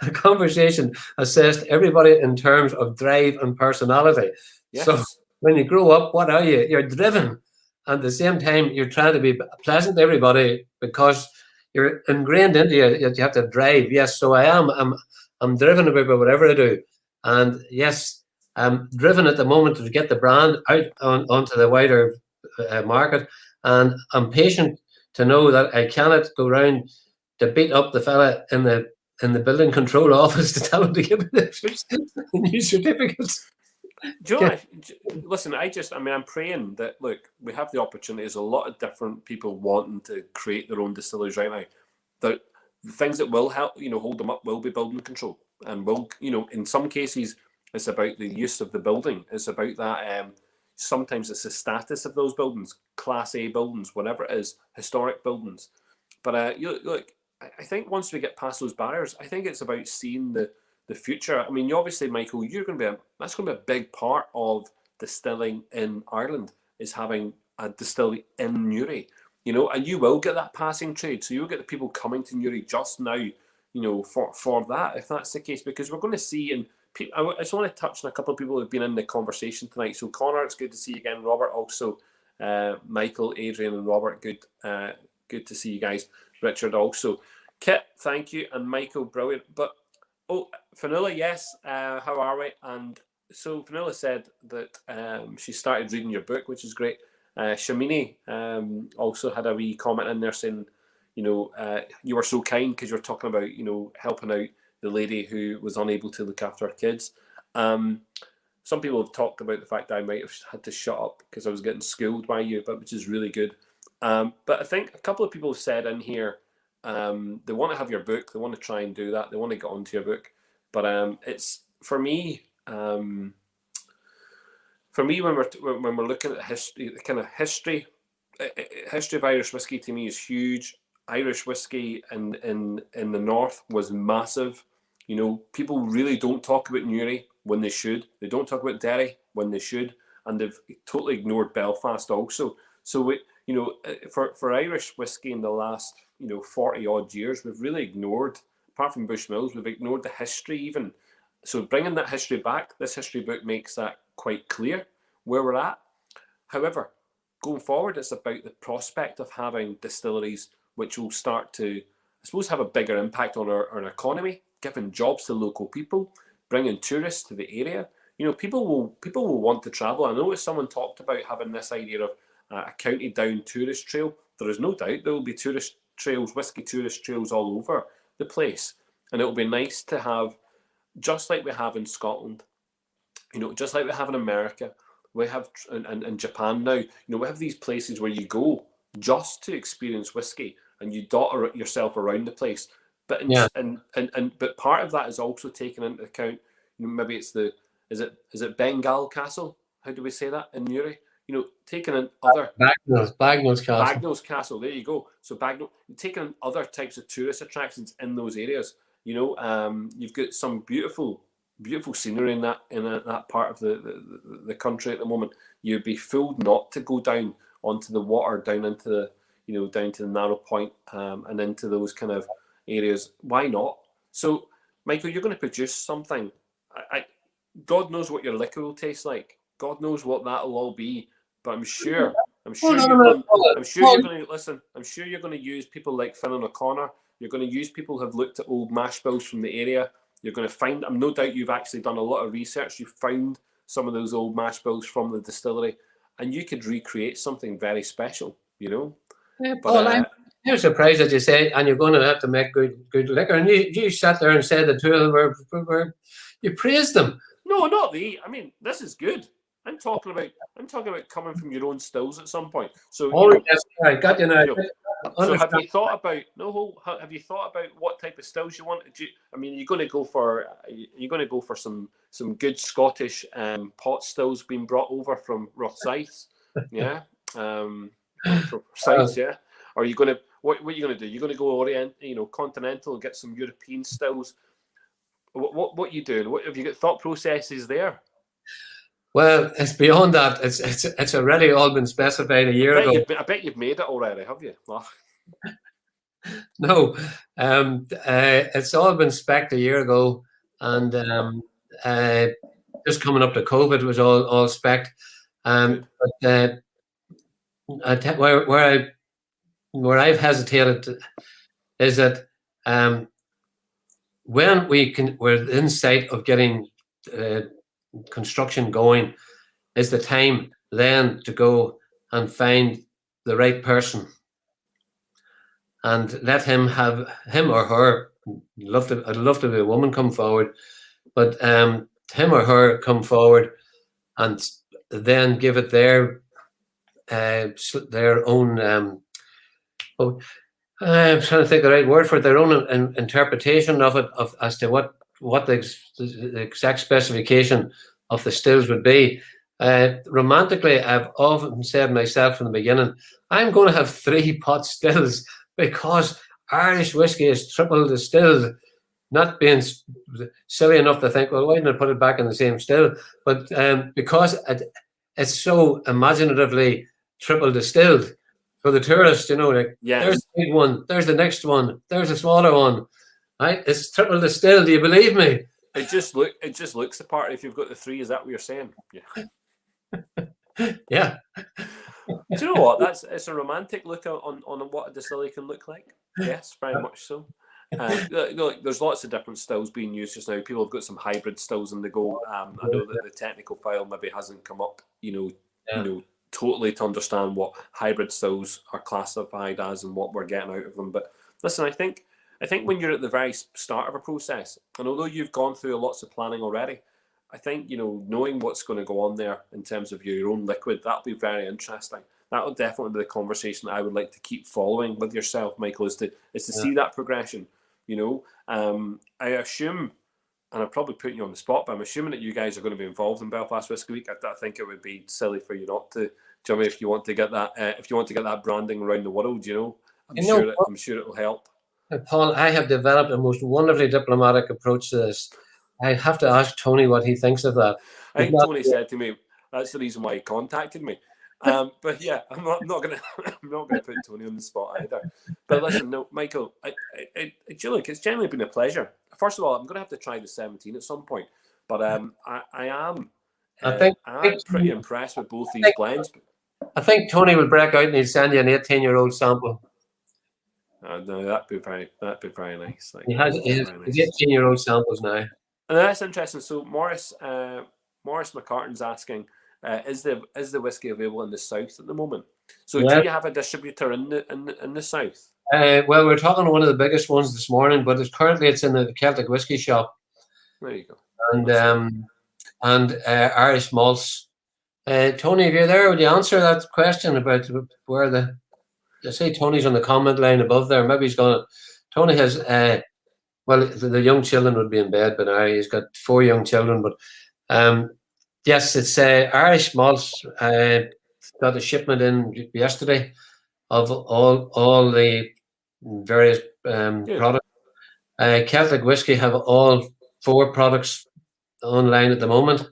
the conversation assessed everybody in terms of drive and personality. Yes. So when you grow up, what are you? You're driven. And at the same time, you're trying to be pleasant to everybody because you're ingrained into you. You have to drive. Yes, so I am. I'm driven about whatever I do. And yes, I'm driven at the moment to get the brand out onto the wider market. And I'm patient to know that I cannot go around to beat up the fella in the building control office to tell him to give me the new certificates. Joe, listen, I'm praying that, look, we have the opportunity. There's a lot of different people wanting to create their own distilleries right now. The things that will help, hold them up will be building control. And will, in some cases, it's about the use of the building. It's about that, sometimes it's the status of those buildings, Class A buildings, whatever it is, historic buildings. But look, I think once we get past those barriers, I think it's about seeing the future. I mean, obviously, Michael, that's going to be a big part of distilling in Ireland, is having a distillery in Newry, and you will get that passing trade. So you'll get the people coming to Newry just now, for that, if that's the case, because we're going to see, and I just want to touch on a couple of people who've been in the conversation tonight. So Connor, it's good to see you again. Robert, also, Michael, Adrian, and Robert, good to see you guys. Richard also. Kit, thank you, and Michael, brilliant. But Fionnuala, yes, how are we? And so Fionnuala said that she started reading your book, which is great. Shamini also had a wee comment in there saying, you were so kind because you're talking about, helping out the lady who was unable to look after her kids. Some people have talked about the fact that I might have had to shut up because I was getting schooled by you, which is really good. But I think a couple of people have said in here, they want to have your book. They want to try and do that. They want to get onto your book. But it's for me when we're looking at history, the kind of history of Irish whiskey to me is huge. Irish whiskey in the north was massive. People really don't talk about Newry when they should. They don't talk about Derry when they should, and they've totally ignored Belfast also. So for Irish whiskey in the last 40 odd years, we've really ignored, apart from Bushmills, we've ignored the history even. So bringing that history back, this history book makes that quite clear where we're at. However, going forward, it's about the prospect of having distilleries which will start to, I suppose, have a bigger impact on our economy, giving jobs to local people, bringing tourists to the area. People will want to travel. I know someone talked about having this idea of a county down tourist trail. There is no doubt there will be tourist trails, whiskey tourist trails all over the place. And it will be nice to have, just like we have in Scotland, just like we have in America, we have in Japan now, we have these places where you go just to experience whiskey and you dot yourself around the place. But but part of that is also taken into account, maybe it's is it Bengal Castle? How do we say that in Newry? Taking in other Bagnall's Castle. Bagnall's Castle, there you go. So Bagnall, taking in other types of tourist attractions in those areas. You've got some beautiful beautiful scenery in that part of the country at the moment. You'd be fooled not to go down onto the water, down into the down to the narrow point, and into those kind of areas. Why not? So, Michael, you're going to produce something. God knows what your liquor will taste like. God knows what that'll all be. But I'm sure you're going to listen. I'm sure you're going to use people like Finn O'Connor. You're going to use people who have looked at old mash bills from the area. You're going to find. I'm no doubt you've actually done a lot of research. You've found some of those old mash bills from the distillery, and you could recreate something very special. Yeah, Paul, I'm surprised that you say, and you're going to have to make good liquor. And you sat there and said the two of them were you praised them. No, not the. I mean, this is good. I'm talking about coming from your own stills at some point. So, yes, I got you now. So have you thought about what type of stills you want? Are you going to go for some good Scottish pot stills being brought over from Rothsayth? Yeah, from Rothsayth, yeah. Or are you going to what are you going to do? You're going to go continental and get some European stills. What are you doing? What have you got thought processes there? Well, it's beyond that. It's already all been specified a year ago. I bet you've made it already, have you? Oh. No, it's all been spec'd a year ago, and just coming up to COVID was all spec'd. But where I've hesitated is that when we're in sight of getting construction going, is the time then to go and find the right person and let him or her. I'd love to be a woman come forward, but him or her come forward and then give it their own. I'm trying to think the right word for it. Their own interpretation of it, as to what the exact specification of the stills would be. Romantically, I've often said myself from the beginning, I'm going to have 3 pot stills because Irish whiskey is triple distilled. Not being silly enough to think, well, why didn't I put it back in the same still? But because it's so imaginatively triple distilled for the tourist, like there's the big one, there's the next one, there's a smaller one. Right, it's triple distilled. Do you believe me? It just looks the part. If you've got the 3, is that what you're saying? Yeah. Yeah. Do you know what? It's a romantic look on what a distillery can look like. Yes, very much so. There's lots of different stills being used just now. People have got some hybrid stills on the go. I know that the technical file maybe hasn't come up, totally to understand what hybrid stills are classified as and what we're getting out of them. But listen, I think when you're at the very start of a process, and although you've gone through lots of planning already, I think, knowing what's going to go on there in terms of your own liquid, that'll be very interesting. That'll definitely be the conversation that I would like to keep following with yourself, Michael, is to see that progression. I assume, and I'm probably putting you on the spot, but I'm assuming that you guys are going to be involved in Belfast Whisky Week. I think it would be silly for you not to. Do you know, if you want to get that branding around the world, I'm sure it'll help. Paul, I have developed a most wonderfully diplomatic approach to this. I have to ask Tony what he thinks of that. I think Tony said to me, that's the reason why he contacted me. But yeah, I'm not gonna put Tony on the spot either. But listen, no, Michael, it's generally been a pleasure. First of all, I'm gonna have to try the 17 at some point. But I am pretty impressed with both these blends. I think Tony will break out and he'll send you an 18-year-old sample. No, that'd be very nice. He has 18-year-old samples now. And that's interesting. So Morris McCartan's asking, is the whiskey available in the south at the moment? So do you have a distributor in the south? Well, we're talking to one of the biggest ones this morning, but it's in the Celtic Whiskey Shop. There you go. And Irish malts. Tony, if you're there, would you answer that question about where I say Tony's on the comment line above there. Maybe he's going to. Tony has. Well, the young children would be in bed, but now he's got 4 young children. But yes, it's Irish malts. Got a shipment in yesterday of all the various products. Celtic Whiskey have all 4 products online at the moment,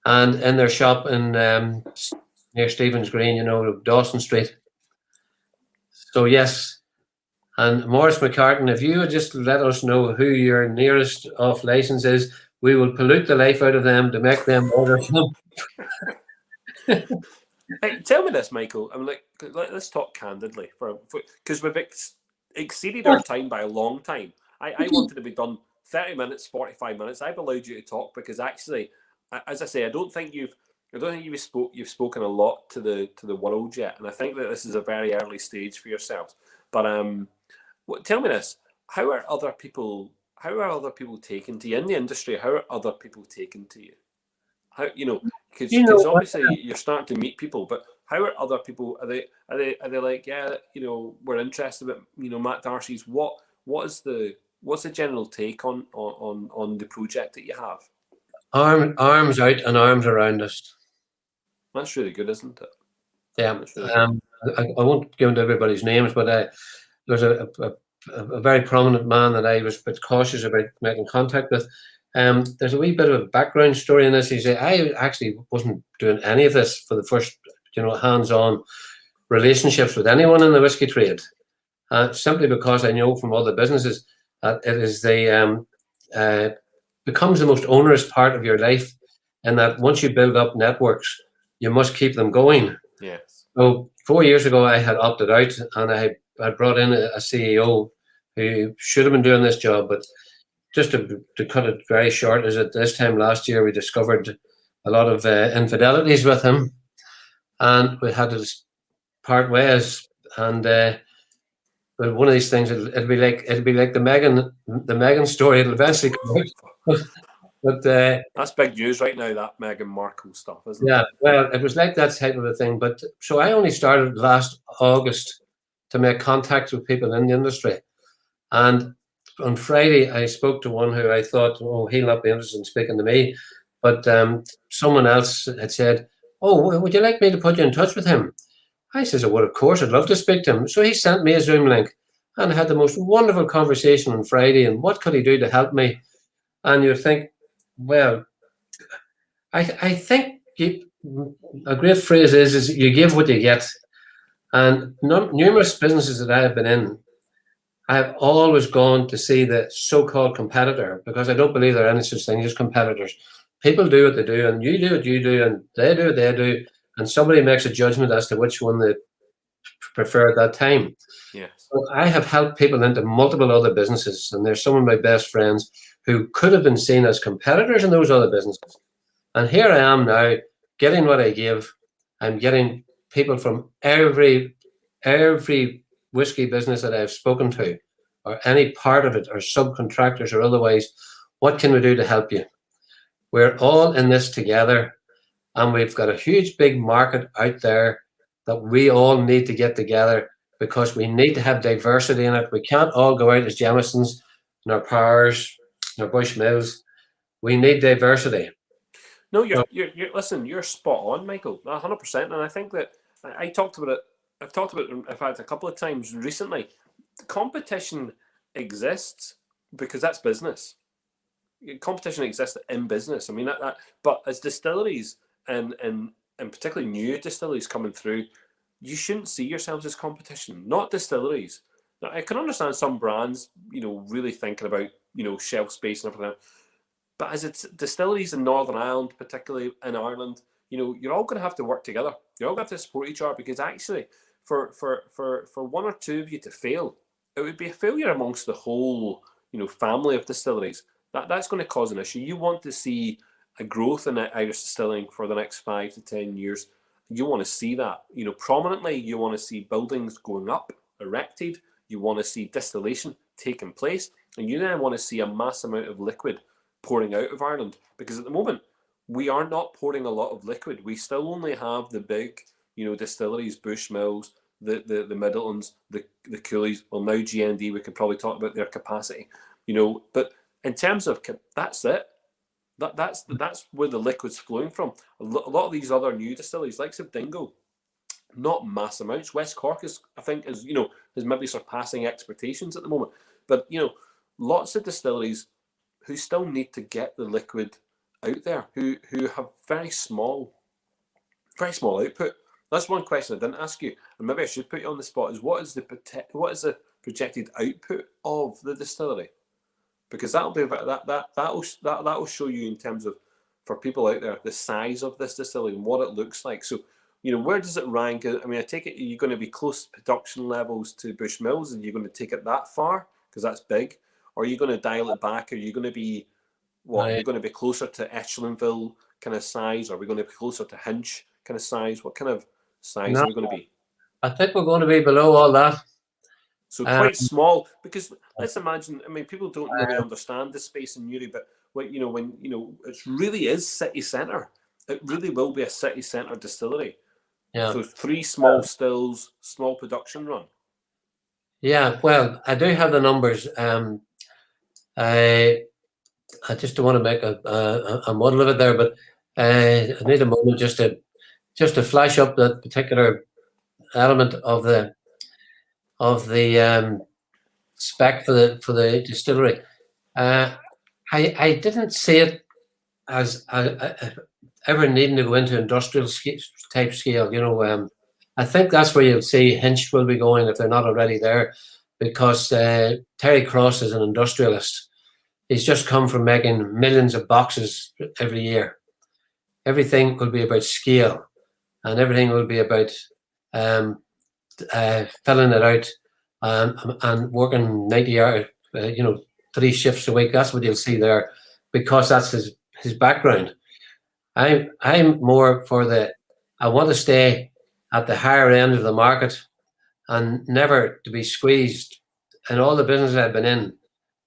and in their shop in near Stephen's Green, Dawson Street. So yes, and Morris McCartan, if you would just let us know who your nearest off license is, we will pollute the life out of them to make them order some. Hey, tell me this, Michael. I'm like, let's talk candidly, because we've exceeded our time by a long time. I wanted to be done 30 minutes, 45 minutes. I've allowed you to talk because actually, as I say, I don't think you've spoken a lot to the world yet, and I think that this is a very early stage for yourselves. But tell me this: how are other people taken to you in the industry? How are other people taken to you? How because obviously you're starting to meet people, but how are other people? Are they like, yeah, we're interested, but Matt Darcy's what's the general take on the project that you have? Arms out and arms around us. That's really good, isn't it? Yeah. I won't go into everybody's names, but there's a very prominent man that I was a bit cautious about making contact with. There's a wee bit of a background story in this. He said, I actually wasn't doing any of this for the first, hands-on relationships with anyone in the whiskey trade, simply because I know from other businesses that it is becomes the most onerous part of your life, and that once you build up networks, you must keep them going. Yes. So 4 years ago, I had opted out, and I brought in a CEO who should have been doing this job, but just to cut it very short, is that this time last year we discovered a lot of infidelities with him, and we had to part ways. And but one of these things, it'll be like the Meghan story. It'll eventually come out. But that's big news right now, that Meghan Markle stuff, isn't it? Yeah, well, it was like that type of a thing. But so I only started last August to make contacts with people in the industry, and on Friday, I spoke to one who I thought, oh, he'll not be interested in speaking to me. But someone else had said, oh, would you like me to put you in touch with him? I says, well, of course, I'd love to speak to him. So he sent me a Zoom link and had the most wonderful conversation on Friday. And what could he do to help me? And you think, well, I think a great phrase is you give what you get. And numerous businesses that I have been in, I've always gone to see the so-called competitor, because I don't believe there are any such thing as competitors. People do what they do, and you do what you do, and they do what they do, and somebody makes a judgment as to which one they prefer at that time. Yes. So I have helped people into multiple other businesses, and there's some of my best friends who could have been seen as competitors in those other businesses. And here I am now, getting what I give. I'm getting people from every whiskey business that I've spoken to, or any part of it, or subcontractors or otherwise. What can we do to help you? We're all in this together, and we've got a huge big market out there that we all need to get together, because we need to have diversity in it. We can't all go out as Jamesons and our Powers and our Bushmills. We need diversity. No, listen, you're spot on, Michael, 100%. And I think that I've talked about it, in fact, a couple of times recently. Competition exists because that's business. Competition exists in business. I mean, but as distilleries and particularly new distilleries coming through, you shouldn't see yourselves as competition, not distilleries. Now, I can understand some brands, really thinking about, shelf space and everything. But as it's distilleries in Northern Ireland, particularly in Ireland, you're all going to have to work together. You're all going to have to support each other, because actually, for one or two of you to fail, it would be a failure amongst the whole, family of distilleries. That's going to cause an issue. You want to see a growth in Irish distilling for the next 5 to 10 years. You want to see that, prominently. You want to see buildings going up, erected. You want to see distillation taking place, and you then want to see a mass amount of liquid pouring out of Ireland, because at the moment we are not pouring a lot of liquid. We still only have the big, distilleries, Bushmills, the Middletons, the Coolies. Well, now GND, we could probably talk about their capacity, But in terms of that's it. That's where the liquid's flowing from. A lot of these other new distilleries, like Dingo, not mass amounts. West Cork is maybe surpassing expectations at the moment. But lots of distilleries who still need to get the liquid out there, who have very small output. That's one question I didn't ask you, and maybe I should put you on the spot. Is what is the projected output of the distillery? Because that'll show you in terms of, for people out there, the size of this distillery and what it looks like. So, where does it rank? I mean, I take it you're going to be close production levels to Bushmills, and you're going to take it that far because that's big, or are you going to dial it back? Are you going to be Are you going to be closer to Echelanville kind of size? Are we going to be closer to Hinch kind of size? What kind of size are we going to be? I think we're going to be below all that. So quite small, because let's imagine. I mean, people don't really understand the space in Newry, but when it really is city centre. It really will be a city centre distillery. Yeah. So 3 small stills, small production run. Yeah. Well, I do have the numbers. I just don't want to make a muddle of it there, but I need a moment just to flash up that particular element of the spec for the distillery. I didn't see it as ever needing to go into industrial type scale. I think that's where you'll see Hinch will be going if they're not already there, because Terry Cross is an industrialist. He's just come from making millions of boxes every year. Everything will be about scale, and everything will be about filling it out and working 90 hours, 3 shifts a week. That's what you'll see there, because that's his background. I'm more for I want to stay at the higher end of the market and never to be squeezed. In all the business I've been in,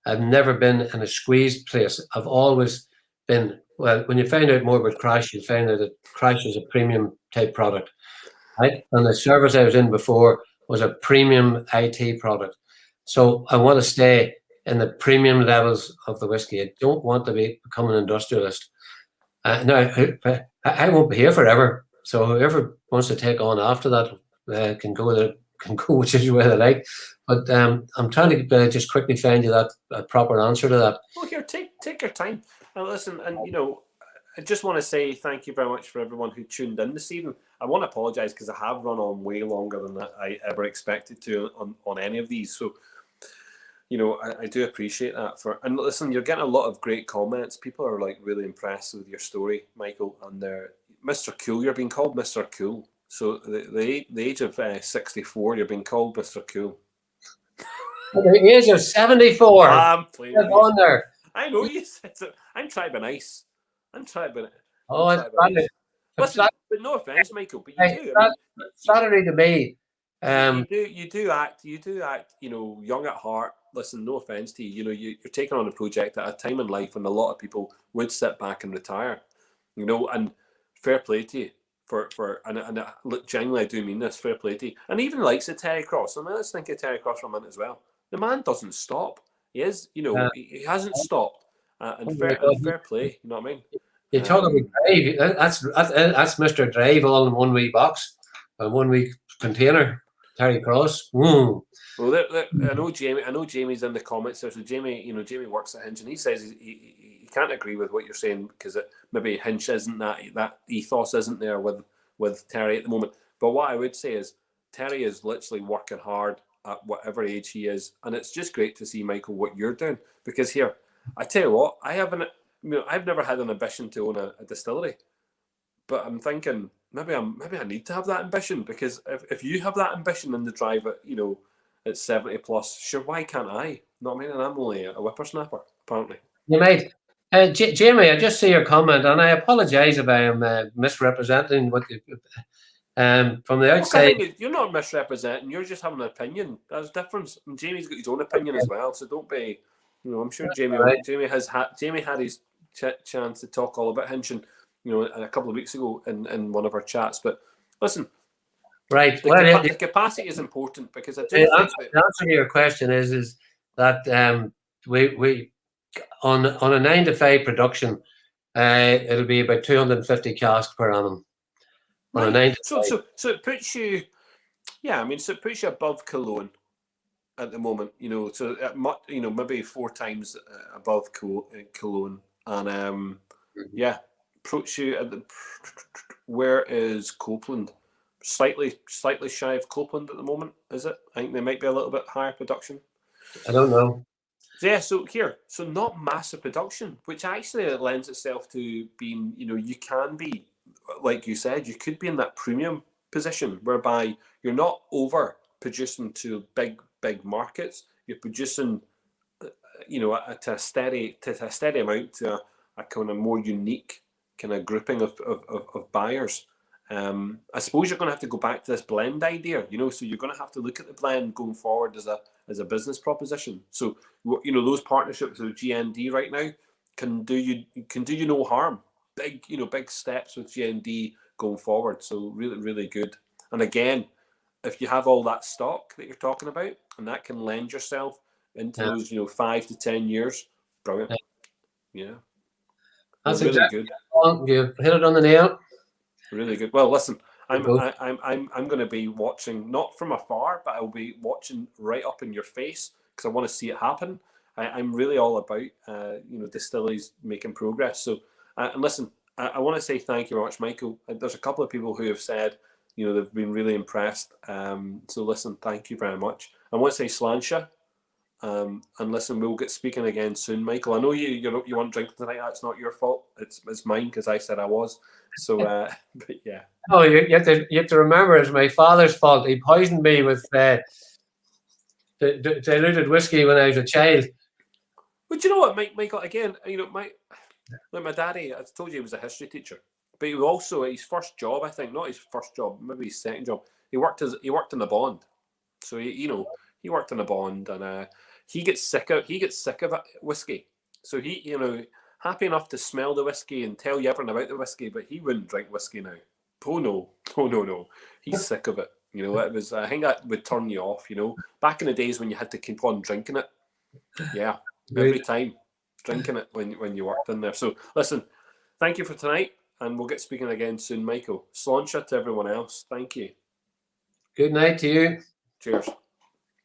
I've never been in a squeezed place. I've always been, well, when you find out more about Crash, you find out that Crash is a premium type product, right? And the service I was in before was a premium IT product. So I want to stay in the premium levels of the whiskey. I don't want to become an industrialist. No, I won't be here forever. So whoever wants to take on after that can go whichever way they like. But I'm trying to just quickly find you a proper answer to that. Well, here, take your time and listen. And I just want to say thank you very much for everyone who tuned in this evening. I want to apologise because I have run on way longer than I ever expected to on any of these. So, I do appreciate that. And listen, you're getting a lot of great comments. People are like really impressed with your story, Michael. And Mr. Cool, you're being called Mr. Cool. So the age of 64, you're being called Mr. Cool. The age of 74. I'm playing on there. I know you said it. I'm trying to be nice. I'm trying to be. Oh, it's funny. Listen, but no offense, Michael, but you do. Flattery to me. You do act. Young at heart. Listen, no offense to you. You're taking on a project at a time in life when a lot of people would sit back and retire. And fair play to you and look, genuinely, I do mean this. Fair play to you. And even likes of Terry Cross. I mean, let's think of Terry Cross for a minute as well. The man doesn't stop. He is, he hasn't stopped. And fair play. You know what I mean? You talk about Drive. That's Mr. Drive all in one wee box, a 1 week container. Terry Cross. Well, I know Jamie's in the comments there. So Jamie works at Hinch, and he says he can't agree with what you're saying because maybe Hinch isn't that ethos isn't there with Terry at the moment. But what I would say is Terry is literally working hard at whatever age he is, and it's just great to see, Michael, what you're doing. Because here, I tell you what, I've never had an ambition to own a distillery, but I'm thinking maybe I need to have that ambition, because if you have that ambition and the drive at 70 plus, sure, why can't I? You know what I mean? And I'm only a whippersnapper, apparently. You might. Jamie, I just see your comment, and I apologise if I am misrepresenting what you from the outside. You're not misrepresenting, you're just having an opinion. There's a difference. And Jamie's got his own opinion as well, so don't be, I'm sure Jamie had his chance to talk all about Hinch, a couple of weeks ago in one of our chats. But listen, right, the capacity is important, because I do think the answer to your question is that we on a 9 to 5 production, it'll be about 250 casks per annum. On a 9 to 5. So it puts you, so it puts you above Cologne. at the moment. So maybe 4 times above Cologne, and yeah, approach you at the. Where is Copeland? Slightly shy of Copeland at the moment, is it? I think they might be a little bit higher production. I don't know. So yeah, so not massive production, which actually lends itself to being, you can be, like you said, you could be in that premium position whereby you're not over producing to big markets. You're producing, to a steady amount to a kind of more unique kind of grouping of buyers. I suppose you're going to have to go back to this blend idea, so you're going to have to look at the blend going forward as a business proposition. So, those partnerships with GND right now can do you no harm. Big steps with GND going forward. So really, really good. And again, if you have all that stock that you're talking about, and that can lend yourself into those, 5 to 10 years, brilliant. Yeah. That's really exactly good. You hit it on the nail. Really good. Well, listen, I'm going to be watching, not from afar, but I'll be watching right up in your face because I want to see it happen. I'm really all about distilleries making progress. So, and listen, I want to say thank you very much, Michael. There's a couple of people who have said they've been really impressed. So listen, thank you very much. I want to say Sláinte. And listen, we'll get speaking again soon, Michael. I know you weren't drinking tonight. That's not your fault. It's mine because I said I was. So, but yeah. Oh, you have to remember, it's my father's fault. He poisoned me with diluted whiskey when I was a child. But you know what, Michael? Again, my daddy. I told you he was a history teacher, but he was also his first job. I think not his first job, maybe his second job. He worked in a bond. So he worked in a bond, and he gets sick of whiskey. So he happy enough to smell the whiskey and tell you everything about the whiskey, but he wouldn't drink whiskey now. Oh no. He's sick of it. It was. I think that would turn you off. Back in the days when you had to keep on drinking it. Yeah, every time drinking it when you worked in there. So listen, thank you for tonight, and we'll get speaking again soon, Michael. Sláinte to everyone else. Thank you. Good night to you. Cheers.